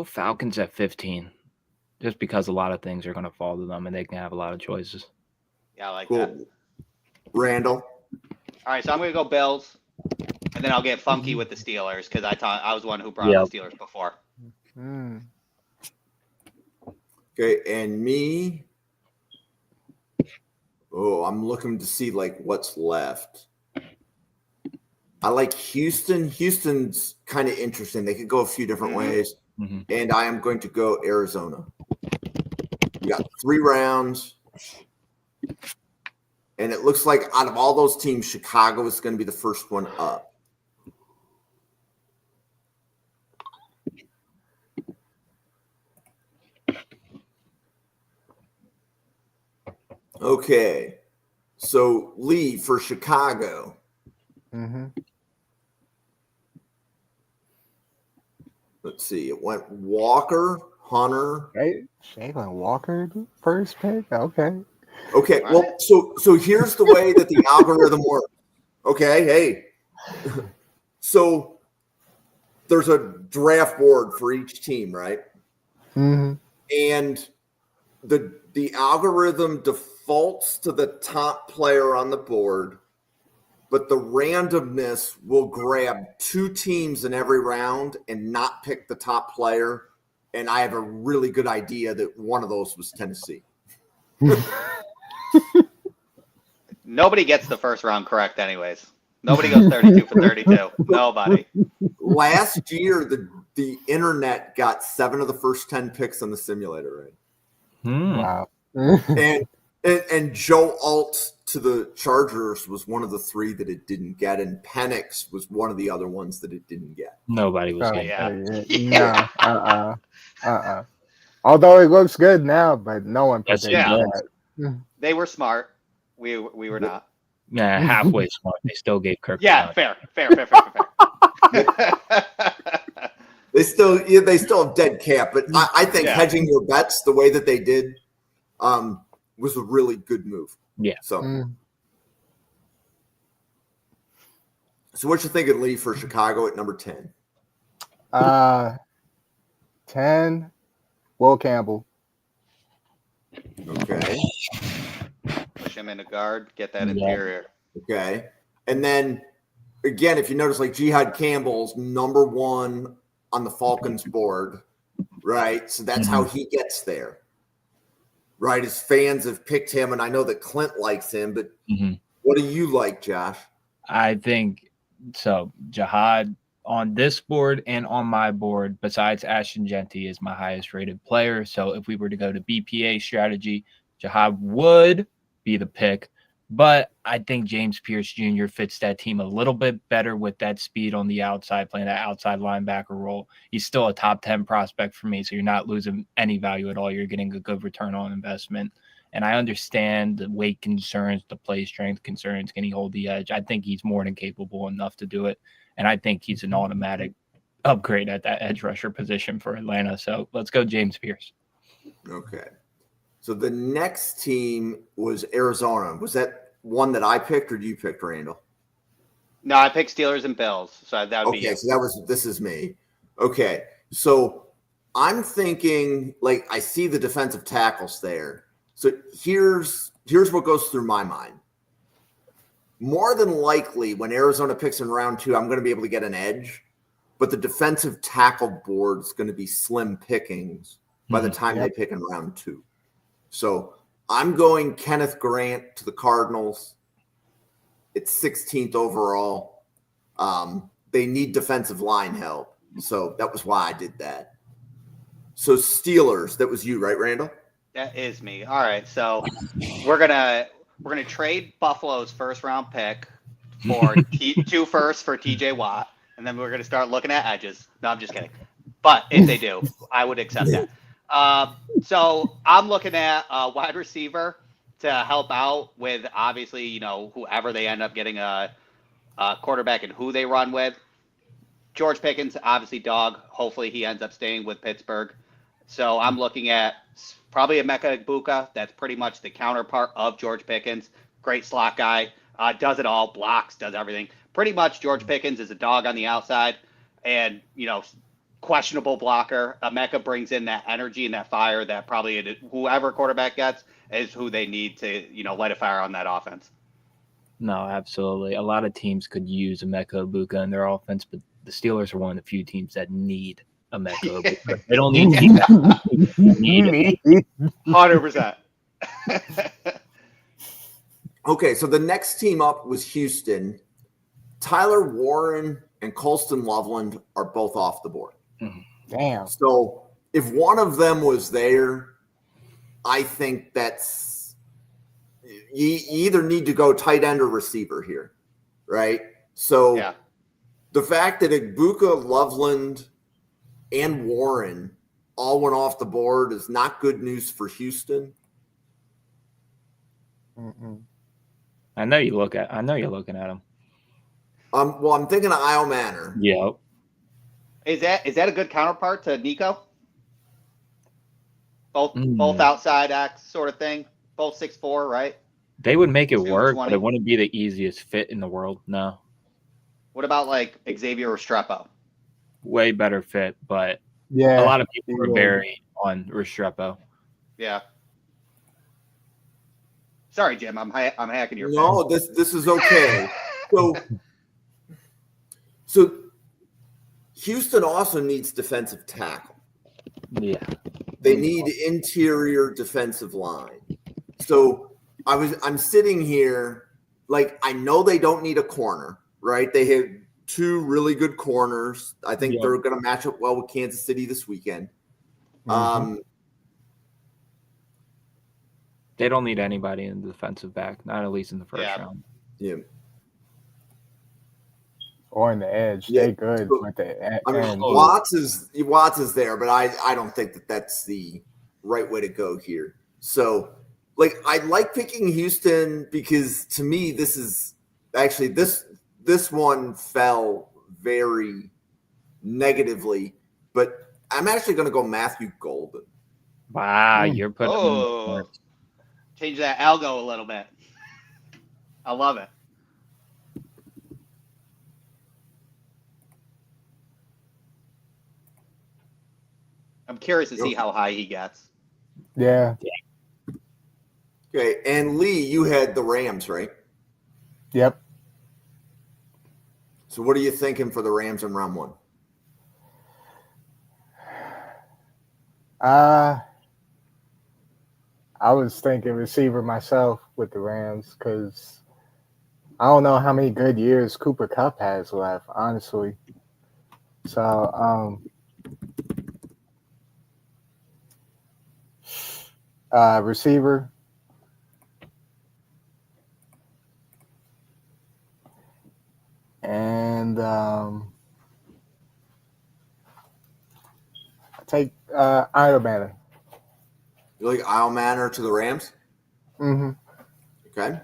Falcons at 15. Just because a lot of things are going to fall to them and they can have a lot of choices. Yeah, I like Cool. that. Randall. All right, so I'm going to go Bills, and then I'll get funky with the Steelers because I was the one who brought up the Steelers before. Okay, and me. Oh, I'm looking to see like what's left. I like Houston. Houston's kind of interesting. They could go a few different ways. Mm-hmm. And I am going to go Arizona. We got 3 rounds. And it looks like out of all those teams, Chicago is going to be the first one up. Okay. So, Lee, for Chicago. Mm-hmm. Let's see. It went Walker, Hunter. Hey, Shaylin Walker, first pick. Okay. Okay. Well, so here's the way that the algorithm works. Okay. Hey. So there's a draft board for each team, right? Mm-hmm. And the algorithm defaults to the top player on the board, but the randomness will grab 2 teams in every round and not pick the top player. And I have a really good idea that one of those was Tennessee. Nobody gets the first round correct anyways. Nobody goes 32 for 32. Nobody. Last year, the internet got 7 of the first 10 picks on the simulator, right? Wow. And And Joe Alt to the Chargers was one of the 3 that it didn't get, and Penix was one of the other ones that it didn't get. Nobody was getting Yeah. No. Although it looks good now, but no one Yes, predicted it that. They were smart. We were not. halfway smart. They still gave Kirk. Yeah, the fair. They still have dead cap, but I think hedging your bets the way that they did was a really good move. Yeah. So what you thinking, Lee, for Chicago at number 10? 10, Will Campbell. Okay. Push him into guard, get that interior. Okay. And then, again, if you notice, like Jihad Campbell's number 1 on the Falcons board, right? So that's how he gets there, right? His fans have picked him, and I know that Clint likes him, but what do you like, Josh? I think so. Jihad on this board and on my board, besides Ashton Genty, is my highest rated player. So if we were to go to BPA strategy, Jihad would be the pick. But I think James Pierce Jr. fits that team a little bit better with that speed on the outside, playing that outside linebacker role. He's still a top 10 prospect for me, so you're not losing any value at all. You're getting a good return on investment. And I understand the weight concerns, the play strength concerns. Can he hold the edge? I think he's more than capable enough to do it. And I think he's an automatic upgrade at that edge rusher position for Atlanta. So let's go James Pierce. Okay. So the next team was Arizona. Was that one that I picked, or you picked, Randall? No, I picked Steelers and Bills. So that would be okay. So this is me. Okay. So I'm thinking, like, I see the defensive tackles there. So here's what goes through my mind. More than likely, when Arizona picks in round 2, I'm going to be able to get an edge, but the defensive tackle board is going to be slim pickings by the time they pick in round 2. So I'm going Kenneth Grant to the Cardinals. It's 16th overall. They need defensive line help, so that was why I did that. So Steelers, that was you, right, Randall? That is me. All right, so we're gonna trade Buffalo's first round pick for 2 firsts for TJ Watt, and then we're gonna start looking at edges. No, I'm just kidding. But if they do, I would accept that. So I'm looking at a wide receiver to help out with, obviously, whoever they end up getting a quarterback and who they run with. George Pickens, obviously, dog. Hopefully he ends up staying with Pittsburgh. So I'm looking at probably Emeka Egbuka. That's pretty much the counterpart of George Pickens. Great slot guy. Does it all. Blocks. Does everything. Pretty much George Pickens is a dog on the outside. And, questionable blocker. Emeka brings in that energy and that fire that probably whoever quarterback gets is who they need to, light a fire on that offense. No, absolutely. A lot of teams could use Emeka Egbuka in their offense, but the Steelers are one of the few teams that need Emeka Egbuka. They don't need him. 100%. Okay, so the next team up was Houston. Tyler Warren and Colston Loveland are both off the board. Damn. So if one of them was there, I think that's you either need to go tight end or receiver here, right? So the fact that Egbuka, Loveland, and Warren all went off the board is not good news for Houston. I know you're looking at him. Well, I'm thinking of Isle Manor. Yep. Is that a good counterpart to Nico? Both outside acts sort of thing. Both 6'4", right? They would make it work, but it wouldn't be the easiest fit in the world. No. What about like Xavier Restrepo? Way better fit, but a lot of people are very on Restrepo. Yeah. Sorry, Jim. I'm hacking your. No, this is okay. So Houston also needs defensive tackle. Yeah. They need interior defensive line. So I'm sitting here, like, I know they don't need a corner, right? They have 2 really good corners. I think they're going to match up well with Kansas City this weekend. They don't need anybody in the defensive back, not at least in the first round. Yeah. Or in the edge. Yeah. They good with the I mean, end. Watts is there, but I don't think that that's the right way to go here. So, like, I like picking Houston because to me, this is actually this one fell very negatively, but I'm actually going to go Matthew Golden. Wow, you're putting change that algo a little bit. I love it. I'm curious to see how high he gets. Yeah. Okay, and Lee, you had the Rams, right? Yep. So what are you thinking for the Rams in round 1? I was thinking receiver myself with the Rams because I don't know how many good years Cooper Kupp has left, honestly. So, receiver. And I take Iron Manor. You like Isle Manor to the Rams? Mm-hmm. Okay.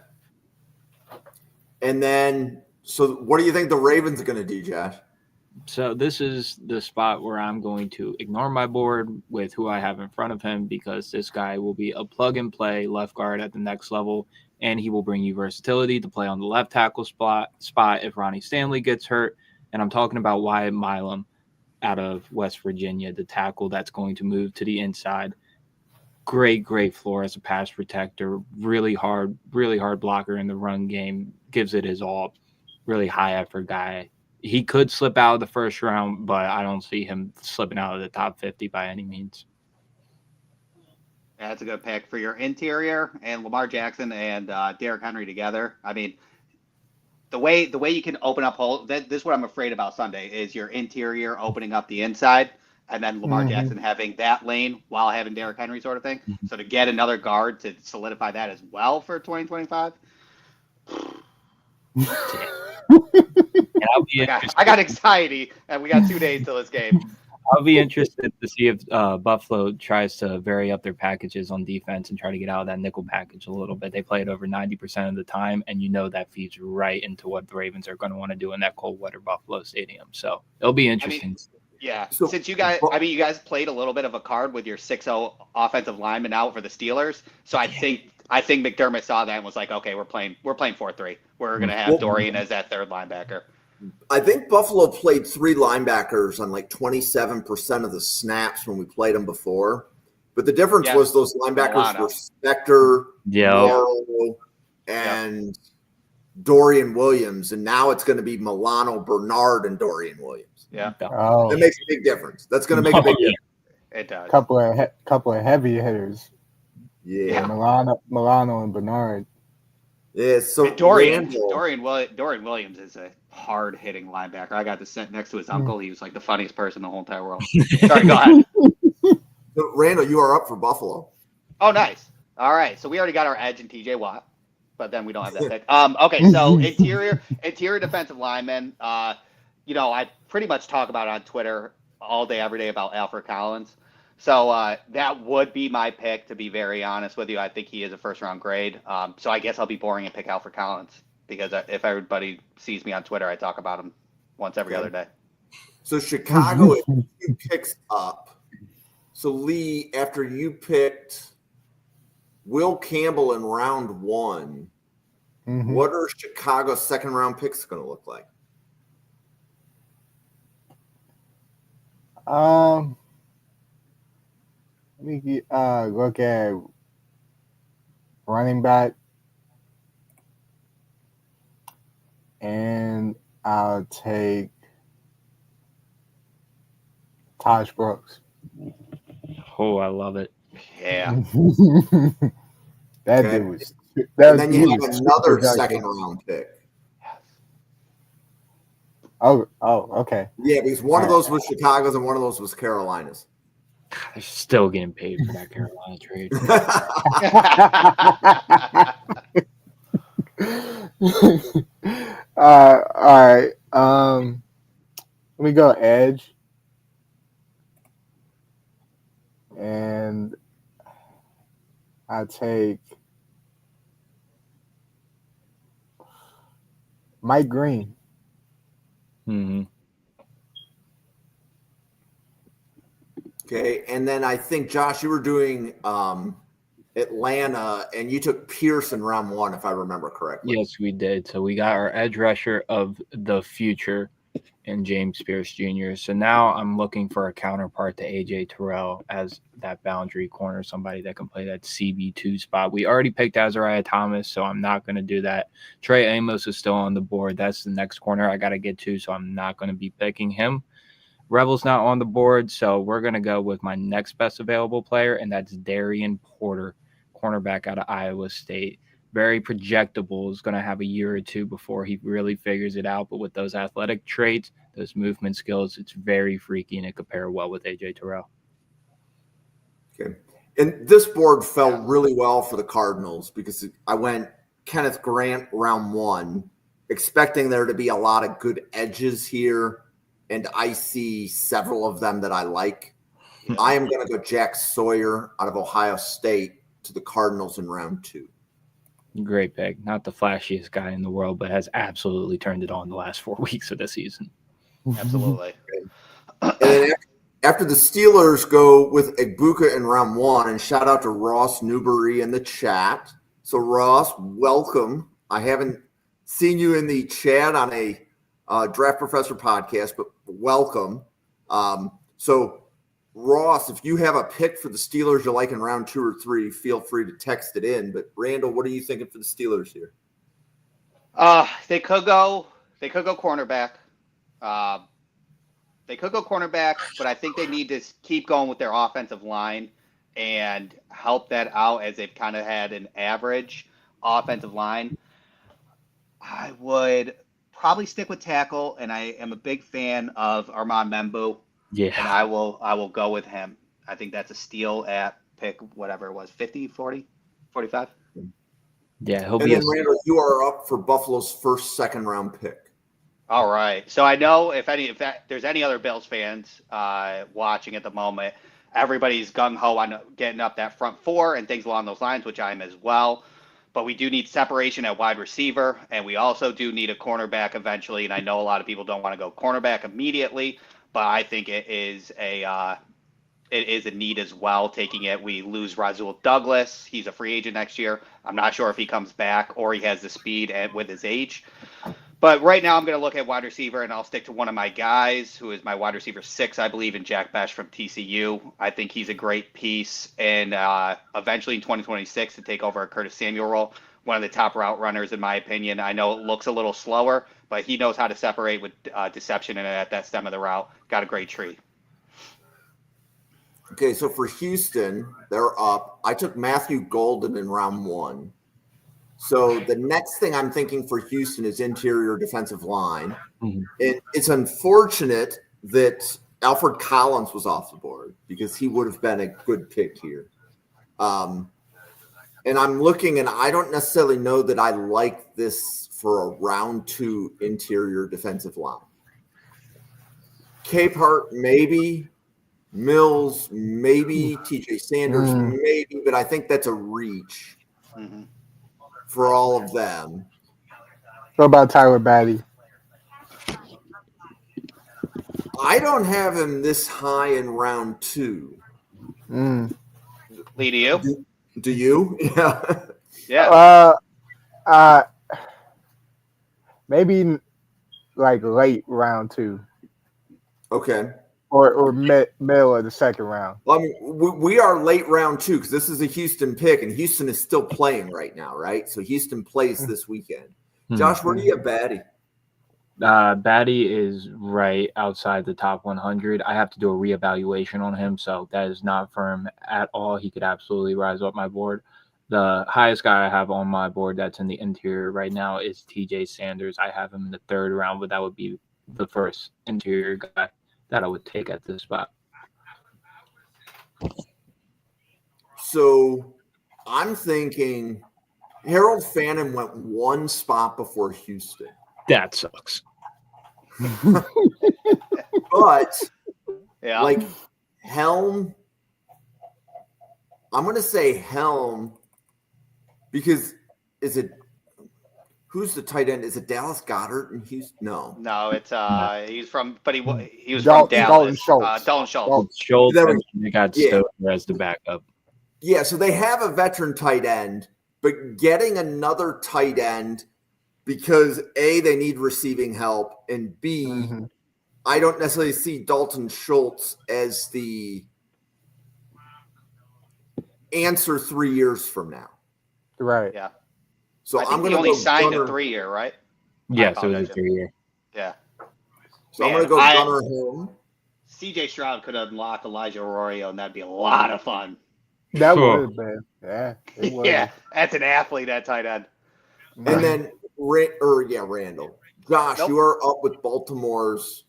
And then, so what do you think the Ravens are going to do, Josh? So this is the spot where I'm going to ignore my board with who I have in front of him because this guy will be a plug-and-play left guard at the next level, and he will bring you versatility to play on the left tackle spot if Ronnie Stanley gets hurt. And I'm talking about Wyatt Milam out of West Virginia, the tackle that's going to move to the inside. Great floor as a pass protector. Really hard blocker in the run game. Gives it his all. Really high effort guy. He could slip out of the first round, but I don't see him slipping out of the top 50 by any means. That's a good pick for your interior and Lamar Jackson and Derrick Henry together. I mean, the way you can open up holes. This is what I'm afraid about Sunday is your interior opening up the inside, and then Lamar Jackson having that lane while having Derrick Henry sort of thing. So to get another guard to solidify that as well for 2025. I got anxiety, and we got 2 days till this game. I'll be interested to see if Buffalo tries to vary up their packages on defense and try to get out of that nickel package a little bit. They play it over 90% of the time, and that feeds right into what the Ravens are going to want to do in that cold weather Buffalo Stadium. So it'll be interesting. So since you guys played a little bit of a card with your 6-0 offensive lineman out for the Steelers. So I think McDermott saw that and was like, okay, we're playing 4-3. We're going to have Dorian as that third linebacker. I think Buffalo played 3 linebackers on like 27% of the snaps when we played them before. But the difference was those linebackers were Spector, Morrow, and Dorian Williams. And now it's going to be Milano, Bernard, and Dorian Williams. Yeah. Oh. That makes a big difference. That's going to make a big difference. It does. Couple of heavy hitters. Yeah. Milano and Bernard. Yeah, so Dorian Williams is a hard-hitting linebacker. I got to sit next to his uncle. He was like the funniest person in the whole entire world. Sorry, go ahead. So, Randall, you are up for Buffalo. Oh, nice. All right, so we already got our edge in TJ Watt, but then we don't have that pick. Okay, so interior defensive lineman. I pretty much talk about it on Twitter all day, every day about Alfred Collins. So that would be my pick, to be very honest with you. I think he is a first-round grade. So I guess I'll be boring and pick Alfred Collins because if everybody sees me on Twitter, I talk about him once every other day. So Chicago picks up. So Lee, after you picked Will Campbell in round 1, what are Chicago's second-round picks going to look like? Let me look at running back, and I'll take Taj Brooks. Oh, I love it. Yeah. That dude was. And then you have another second-round pick. Oh, okay. Yeah, because one of those was Chicago's and one of those was Carolina's. They're still getting paid for that Carolina trade. All right. Let me go edge. And I take Mike Green. Mm-hmm. Okay, and then I think, Josh, you were doing Atlanta, and you took Pierce in round 1, if I remember correctly. Yes, we did. So we got our edge rusher of the future in James Pierce Jr. So now I'm looking for a counterpart to AJ Terrell as that boundary corner, somebody that can play that CB2 spot. We already picked Azariah Thomas, so I'm not going to do that. Trey Amos is still on the board. That's the next corner I got to get to, so I'm not going to be picking him. Rebel's not on the board, so we're going to go with my next best available player, and that's Darian Porter, cornerback out of Iowa State. Very projectable, is going to have a year or two before he really figures it out. But with those athletic traits, those movement skills, it's very freaky, and it could pair well with AJ Terrell. Okay. And this board fell really well for the Cardinals because I went Kenneth Grant round 1, expecting there to be a lot of good edges here. And I see several of them that I like. I am going to go Jack Sawyer out of Ohio State to the Cardinals in round 2. Great pick. Not the flashiest guy in the world, but has absolutely turned it on the last 4 weeks of the season. Absolutely. And then after the Steelers go with Egbuka in round 1, and shout out to Ross Newberry in the chat. So, Ross, welcome. I haven't seen you in the chat on a Draft Professor podcast, but welcome. So, Ross, if you have a pick for the Steelers you like in round 2 or 3, feel free to text it in. But Randall, what are you thinking for the Steelers here? They could go cornerback. They could go cornerback, but I think they need to keep going with their offensive line and help that out as they've kind of had an average offensive line. I would probably stick with tackle, and I am a big fan of Armand Membu. Yeah. And I will go with him. I think that's a steal at pick, whatever it was, 50, 40, 45. Yeah, he'll And be then, Randall, you are up for Buffalo's first second-round pick. All right. So I know if there's any other Bills fans watching at the moment, everybody's gung-ho on getting up that front 4 and things along those lines, which I am as well. But we do need separation at wide receiver, and we also do need a cornerback eventually. And I know a lot of people don't want to go cornerback immediately, but I think it is a need as well. Taking it, we lose Rasul Douglas. He's a free agent next year. I'm not sure if he comes back or he has the speed with his age. But right now, I'm going to look at wide receiver, and I'll stick to one of my guys, who is my wide receiver 6, I believe, in Jack Besh from TCU. I think he's a great piece, and eventually in 2026 to take over a Curtis Samuel role, one of the top route runners, in my opinion. I know it looks a little slower, but he knows how to separate with deception and at that stem of the route. Got a great tree. Okay, so for Houston, they're up. I took Matthew Golden in round 1. So the next thing I'm thinking for Houston is interior defensive line. Mm-hmm. And it's unfortunate that Alfred Collins was off the board because he would have been a good pick here. And I'm looking, and I don't necessarily know that I like this for a round 2 interior defensive line. Capehart, maybe. Mills, maybe. TJ Sanders, maybe. But I think that's a reach. Mm-hmm. For all of them. What about Tyler Batty? I don't have him this high in round 2. Lee, do you? Do you? Yeah. Yeah. Maybe like late round 2. Okay. Or middle of the second round. Well, I mean, we are late round 2 because this is a Houston pick, and Houston is still playing right now, right? So Houston plays this weekend. Josh, where do you have Batty? Batty is right outside the top 100. I have to do a reevaluation on him, so that is not firm at all. He could absolutely rise up my board. The highest guy I have on my board that's in the interior right now is TJ Sanders. I have him in the 3rd round, but that would be the first interior guy that I would take at this spot. So I'm thinking Harold Fannin went one spot before Houston. That sucks. But Yeah. like Helm, I'm going to say Helm because who's the tight end? Is it Dallas Goedert in Houston? No. No, it's he's from, but he was Dalton- from Dallas. Dalton Schultz. Dalton Schultz. Dalton. Schultz, That and was- they got yeah. Stoker as the backup. Yeah, so they have a veteran tight end, but getting another tight end because A, they need receiving help, and B, Mhm. I don't necessarily see Dalton Schultz as the answer 3 years from now. Right. Yeah. So I I'm think going he to only go signed Gunnar. a 3-year, right? Yes, it was apologize. a 3-year. Yeah. So I'm Man, going to go I- Gunnar Helm. CJ Stroud could unlock Elijah Arroyo, and that'd be a lot of fun. That Sure. would have been. Yeah. It would. Yeah, that's an athlete, that tight end. And then Randall. Josh, Nope. you are up with Baltimore's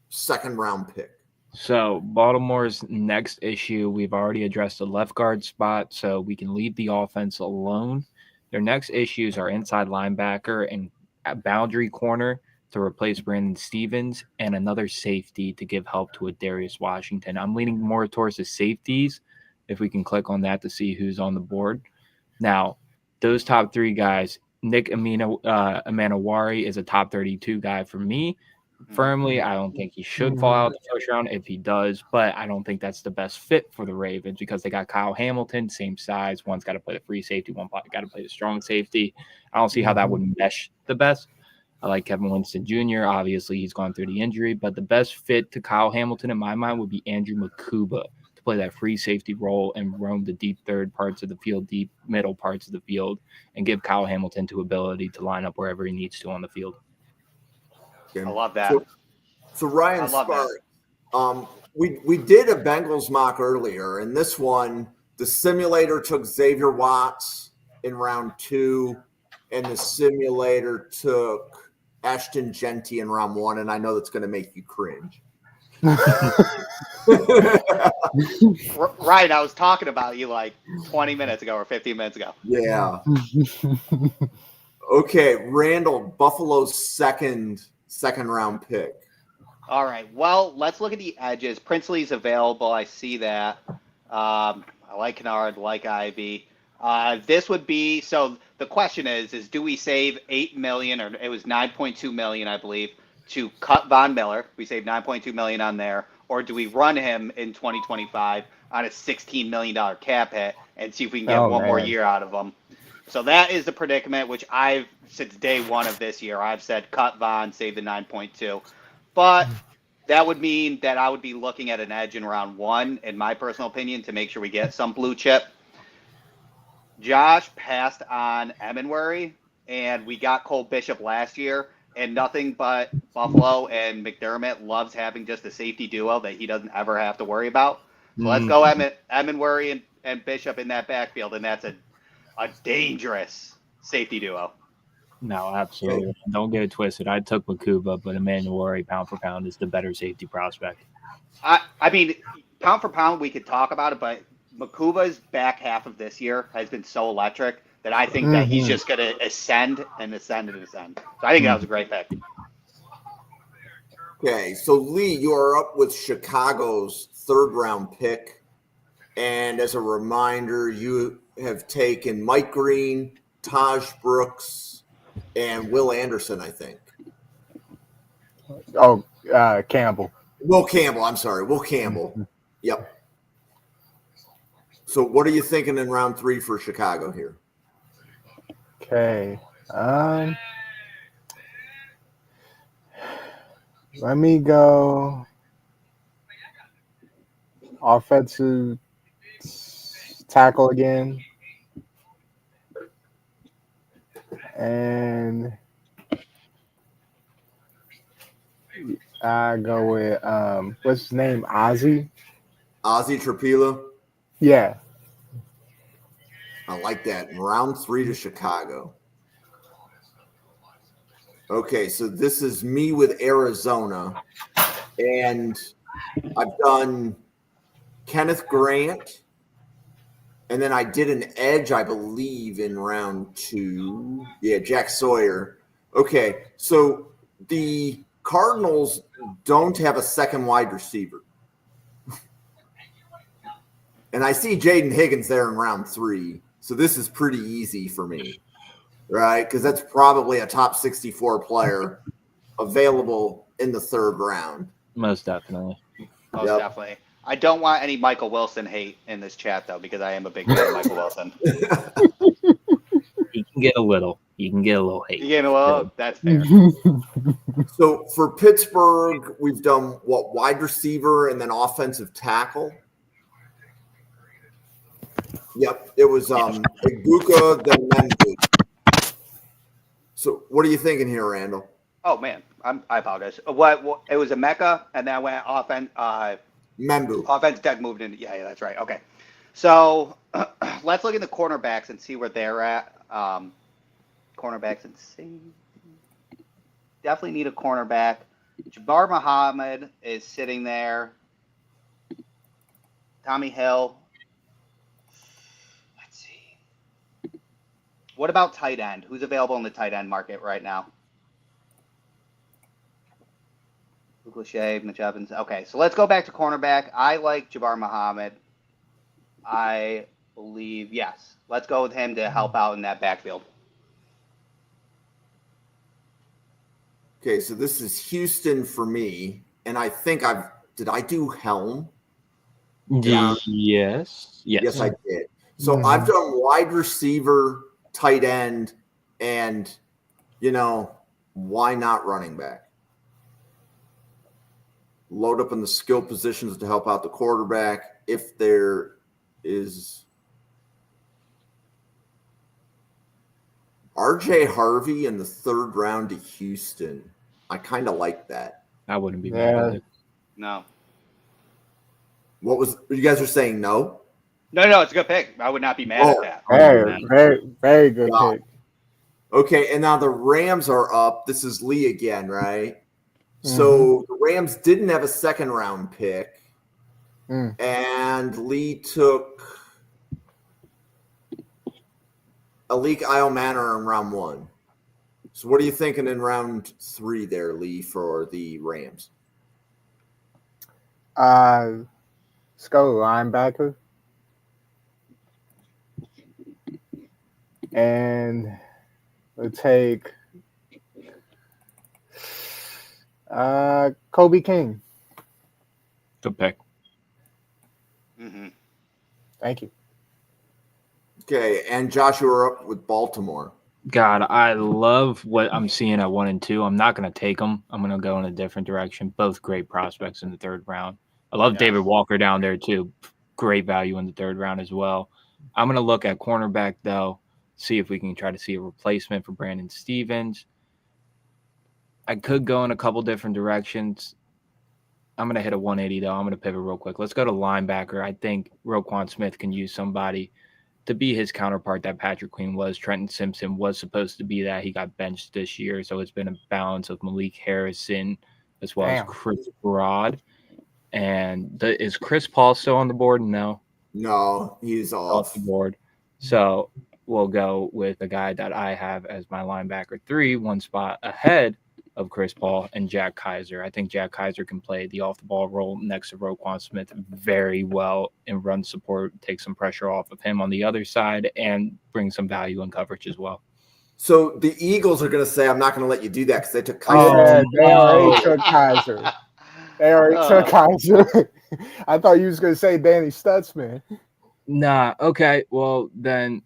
second round pick. So Baltimore's next issue, we've already addressed the left guard spot, so we can leave the offense alone. Their next issues are inside linebacker and at boundary corner to replace Brandon Stevens and another safety to give help to a Darius Washington. I'm leaning more towards the safeties, if we can click on that to see who's on the board. Now, those top three guys, Nick Amanawari is a top 32 guy for me. Firmly, I don't think he should fall out the first round if he does, but I don't think that's the best fit for the Ravens because they got Kyle Hamilton, same size. One's got to play the free safety, one got to play the strong safety. I don't see how that would mesh the best. I like Kevin Winston Jr. Obviously, he's gone through the injury, but the best fit to Kyle Hamilton in my mind would be Andrew Makuba to play that free safety role and roam the deep third parts of the field, deep middle parts of the field, and give Kyle Hamilton to ability to line up wherever he needs to on the field. I love that. So Ryan I love that. Spark, we did a Bengals mock earlier, and this one, the simulator took Xavier Watts in round 2, and the simulator took Ashton Genty in round 1, and I know that's going to make you cringe. Right, I was talking about you like 20 minutes ago or 15 minutes ago. Yeah. Okay, Randall, Buffalo's second round pick. All right, well, let's look at the edges. Princely's available. I see that. I like Kennard, like Ivy. This would be, so the question is do we save $8 million, or it was $9.2 million, I believe, to cut Von Miller? We saved $9.2 million on there. Or do we run him in 2025 on a $16 million cap hit and see if we can get one more year out of him? So that is the predicament, which I've, since day one of this year, I've said cut Von, save the 9.2. But that would mean that I would be looking at an edge in round 1, in my personal opinion, to make sure we get some blue chip. Josh passed on Emenwary, and we got Cole Bishop last year, and nothing but Buffalo and McDermott loves having just a safety duo that he doesn't ever have to worry about. So let's go Emenwary and Bishop in that backfield, and that's a dangerous safety duo. No, absolutely. Don't get it twisted. I took Makuba, but Emmanuel pound for pound is the better safety prospect. I mean, pound for pound, we could talk about it, but Makuba's back half of this year has been so electric that I think that he's just going to ascend and ascend and ascend. So I think that was a great pick. Okay, so Lee, you are up with Chicago's third round pick. And as a reminder, you have taken Mike Green, Taj Brooks, and Will Anderson, I think. Campbell. Will Campbell. I'm sorry. Will Campbell. Yep. So what are you thinking in round 3 for Chicago here? Okay. Let me go offensive tackle again. And I go with what's his name? Ozzy Trapila. Yeah. I like that. In round 3 to Chicago. Okay, so this is me with Arizona. And I've done Kenneth Grant. And then I did an edge, I believe, in round 2. Yeah, Jack Sawyer. Okay, so the Cardinals don't have a second wide receiver. And I see Jaden Higgins there in round 3. So this is pretty easy for me, right? Because that's probably a top 64 player available in the 3rd round. Most definitely. Most definitely. I don't want any Michael Wilson hate in this chat, though, because I am a big fan of Michael Wilson. You can get a little. You can get a little hate. You get a little? That's fair. So for Pittsburgh, we've done wide receiver and then offensive tackle. Yep, it was Ibuka, then Mendu. So what are you thinking here, Randall? Oh, man. I apologize. What? It was a Mecca, and then I went offense. Membu. Offense tech moved into. Yeah, that's right. Okay. So let's look at the cornerbacks and see where they're at. Cornerbacks and see. Definitely need a cornerback. Jabbar Muhammad is sitting there. Tommy Hill. Let's see. What about tight end? Who's available in the tight end market right now? Luke Lachey, Mitch Evans. Okay, so let's go back to cornerback. I like Jabbar Muhammad. I believe, yes. Let's go with him to help out in that backfield. Okay, so this is Houston for me. And I think did I do Helm? Yeah. Yes, I did. So I've done wide receiver, tight end, and, why not running back? Load up in the skill positions to help out the quarterback if there is RJ Harvey in the 3rd round to Houston. I kind of like that. I wouldn't be mad at it. No. You guys are saying no? No, it's a good pick. I would not be mad at that. Very, very good pick. Okay, and now the Rams are up. This is Lee again, right? So the Rams didn't have a 2nd round pick, and Lee took Alik Iomanor in round 1. So what are you thinking in round 3 there, Lee, for the Rams? Let's go linebacker. And we'll take Kobe King. Good pick. Mm-hmm. Thank you. Okay, and Joshua up with Baltimore. God, I love what I'm seeing at 1 and 2. I'm not going to take them. I'm going to go in a different direction. Both great prospects in the 3rd round. I love David Walker down there too. Great value in the 3rd round as well. I'm going to look at cornerback though, see if we can try to see a replacement for Brandon Stevens. I could go in a couple different directions. I'm going to hit a 180 though. I'm going to pivot real quick. Let's go to linebacker. I think Roquan Smith can use somebody to be his counterpart that Patrick Queen was. Trenton Simpson was supposed to be that. He got benched this year, so it's been a balance of Malik Harrison as well as Chris Broad. And is Chris Paul still on the board? No, he's off the board. So we'll go with the guy that I have as my linebacker 3, 1 spot ahead of Chris Paul and Jack Kaiser. I think Jack Kaiser can play the off-the-ball role next to Roquan Smith very well and run support, take some pressure off of him on the other side, and bring some value in coverage as well. So the Eagles are going to say, I'm not going to let you do that because they took Kaiser. Yeah, they already took Kaiser. Took Kaiser. I thought you was going to say Danny Stutzman. Nah, okay. Well, then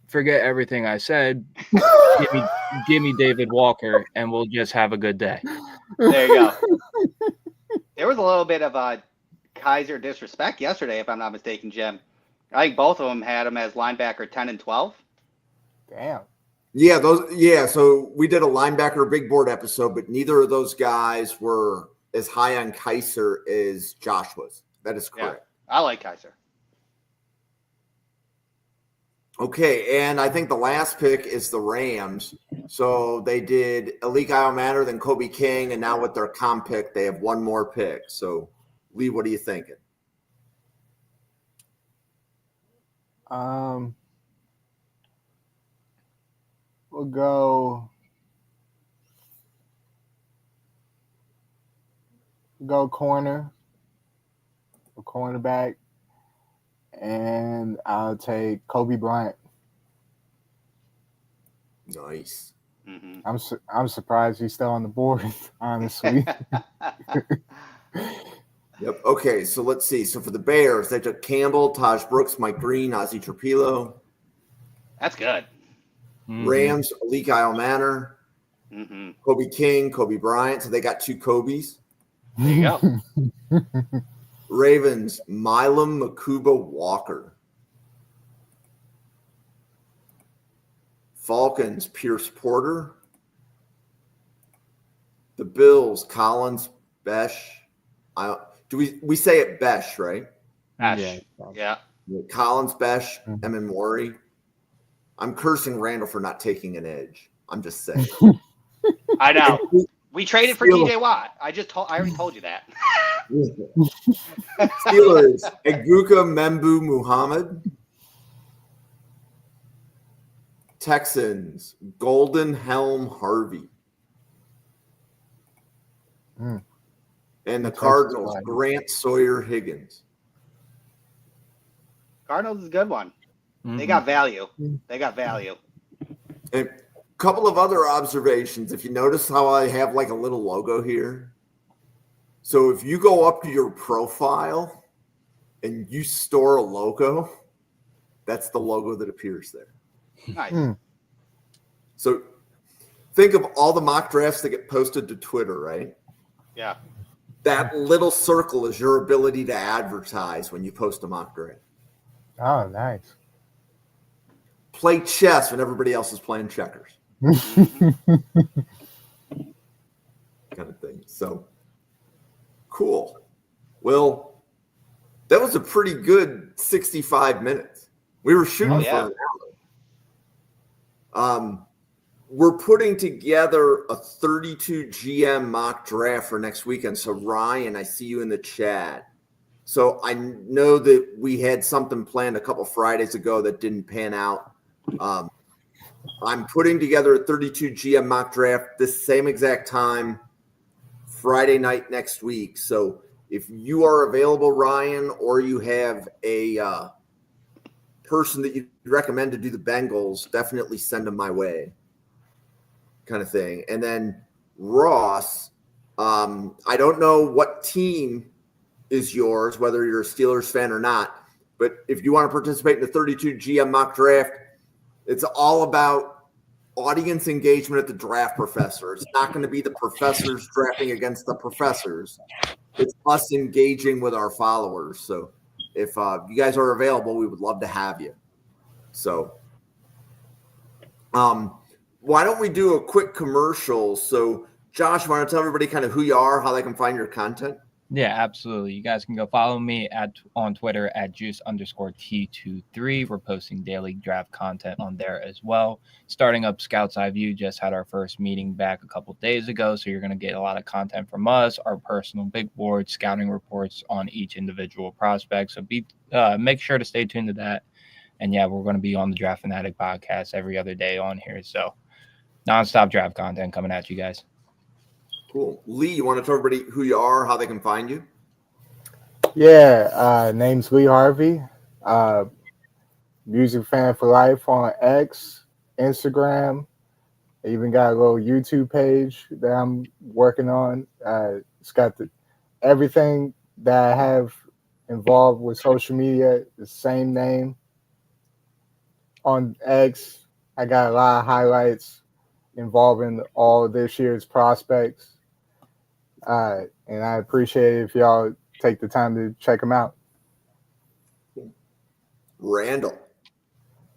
forget everything I said. Give me David Walker, and we'll just have a good day. There you go. There was a little bit of a Kaiser disrespect yesterday, if I'm not mistaken, Jim. I think both of them had him as linebacker 10 and 12. Damn. Yeah, so we did a linebacker big board episode, but neither of those guys were as high on Kaiser as Josh was. That is correct. Yeah, I like Kaiser. Okay, and I think the last pick is the Rams. So they did Alik Iomanor, then Kobe King, and now with their comp pick, they have one more pick. So, Lee, what are you thinking? Um, we'll go corner, a cornerback, and I'll take Kobe Bryant. Nice. Mhm. I'm surprised he's still on the board, honestly. Yep. Okay, so let's see. So for the Bears, they took Campbell, Taj Brooks, Mike Green, Ozzie Trapilo. That's good. Mhm. Rams, Alik Manor, Hmm. Kobe King, Kobe Bryant. So they got 2 Kobe's. There you go. Ravens, Milam Makuba Walker. Falcons, Pierce Porter. The Bills, Collins, Besh. We say it Besh, right? Ash. Yeah. Collins, Besh, Emin Mori. I'm cursing Randall for not taking an edge. I'm just saying. I know. We traded for Steelers. TJ Watt. I already told you that. Steelers, Eguka Membu Muhammad. Texans, Golden Helm Harvey. Mm. And the Texas Cardinals, flag. Grant Sawyer Higgins. Cardinals is a good one. Mhm. They got value. They got value. And a couple of other observations. If you notice how I have like a little logo here. So if you go up to your profile and you store a logo, that's the logo that appears there. Nice. Mm. So think of all the mock drafts that get posted to Twitter, right? Yeah. That little circle is your ability to advertise when you post a mock draft. Oh, nice. Play chess when everybody else is playing checkers, Mhm. kind of thing. So cool. Well, that was a pretty good 65 minutes. We were shooting Oh, for yeah. an hour. We're putting together a 32 GM mock draft for next weekend. So Ryan, I see you in the chat. So I know that we had something planned a couple Fridays ago that didn't pan out. I'm putting together a 32 GM mock draft this same exact time, Friday night next week. So if you are available, Ryan, or you have a person that you recommend to do the Bengals, definitely send them my way, kind of thing. And then Ross, I don't know what team is yours, whether you're a Steelers fan or not, but if you want to participate in the 32 GM mock draft, it's all about audience engagement at the Draft Professor. It's not going to be the professors drafting against the professors. It's us engaging with our followers. So if you guys are available, we would love to have you. So why don't we do a quick commercial? So Josh, why don't you tell everybody kind of who you are, how they can find your content? Yeah, absolutely. You guys can go follow me on Twitter at juice_T23. We're posting daily draft content on there as well. Starting up Scouts Eye View, just had our first meeting back a couple days ago. So you're going to get a lot of content from us, our personal big board, scouting reports on each individual prospect. So make sure to stay tuned to that. And yeah, we're going to be on the Draft Fanatic podcast every other day on here. So nonstop draft content coming at you guys. Cool. Lee, you want to tell everybody who you are, how they can find you? Yeah, name's Lee Harvey. Music fan for life on X, Instagram. I even got a little YouTube page that I'm working on. It's got everything that I have involved with social media, the same name. On X, I got a lot of highlights involving all of this year's prospects. And I appreciate it if y'all take the time to check them out. Randall.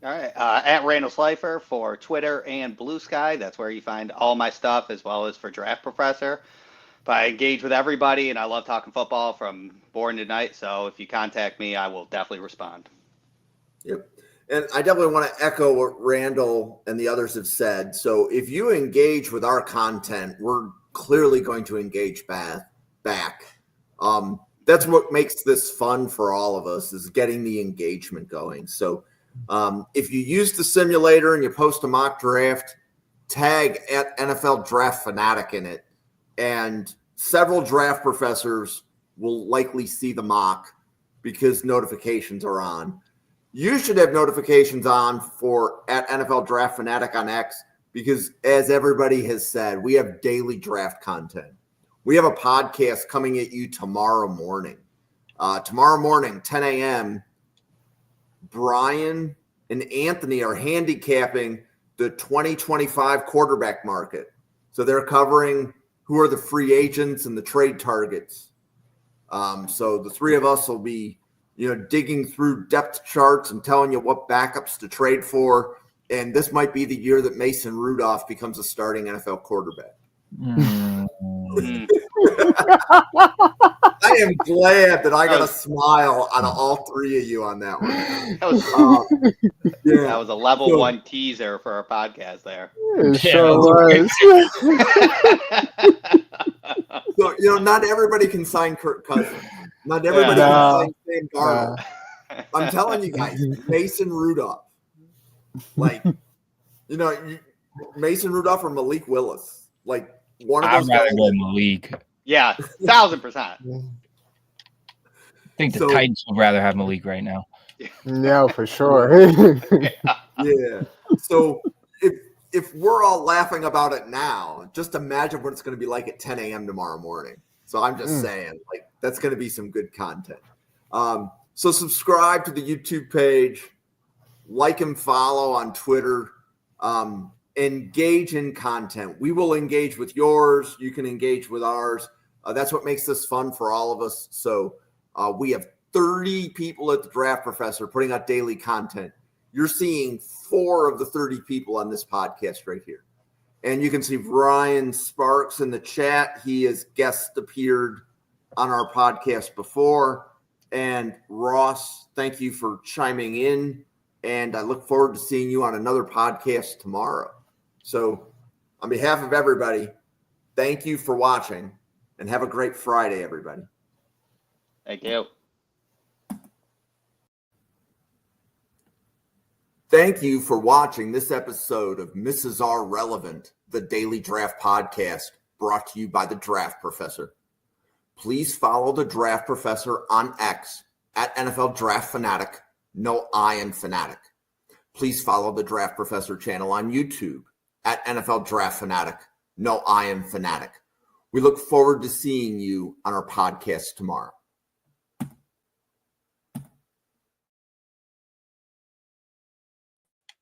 All right. At Randall Slifer for Twitter and Blue Sky. That's where you find all my stuff as well as for Draft Professor. But I engage with everybody and I love talking football from morning to night. So if you contact me, I will definitely respond. Yep. And I definitely want to echo what Randall and the others have said. So if you engage with our content, we're clearly going to engage back. That's what makes this fun for all of us, is getting the engagement going. So If you use the simulator and you post a mock draft, tag at NFL Draft Fanatic in it, and several draft professors will likely see the mock because notifications are on. You should have notifications on for at NFL Draft Fanatic on X because, as everybody has said, we have daily draft content. We have a podcast coming at you tomorrow morning. Tomorrow morning, 10 a.m., Brian and Anthony are handicapping the 2025 quarterback market. So they're covering who are the free agents and the trade targets. So the three of us will be, digging through depth charts and telling you what backups to trade for. And this might be the year that Mason Rudolph becomes a starting NFL quarterback. I am glad that I got a smile out of all three of you on that one. That was a level 1 teaser for our podcast there. It sure was. So, not everybody can sign Kirk Cousins. Not everybody can sign Sam Darnold. I'm telling you guys, Mason Rudolph. Mason Rudolph or Malik Willis. One of those guys. I'd rather go Malik. Yeah, 1,000%. I think the Titans would rather have Malik right now. Yeah, for sure. Yeah. So if we're all laughing about it now, just imagine what it's going to be like at 10 a.m. tomorrow morning. So I'm just saying, that's going to be some good content. So subscribe to the YouTube page, like and follow on Twitter, engage in content. We will engage with yours. You can engage with ours. That's what makes this fun for all of us. So we have 30 people at the Draft Professor putting out daily content. You're seeing 4 of the 30 people on this podcast right here. And you can see Ryan Sparks in the chat. He has guest appeared on our podcast before. And Ross, thank you for chiming in. And I look forward to seeing you on another podcast tomorrow. So on behalf of everybody, thank you for watching and have a great Friday, everybody. Thank you. Thank you for watching this episode of Mrs. R Relevant, the Daily Draft Podcast, brought to you by the Draft Professor. Please follow the Draft Professor on X at NFL Draft Fanatic. No, I am Fanatic. Please follow the Draft Professor channel on YouTube at NFL Draft Fanatic. No, I am Fanatic. We look forward to seeing you on our podcast tomorrow.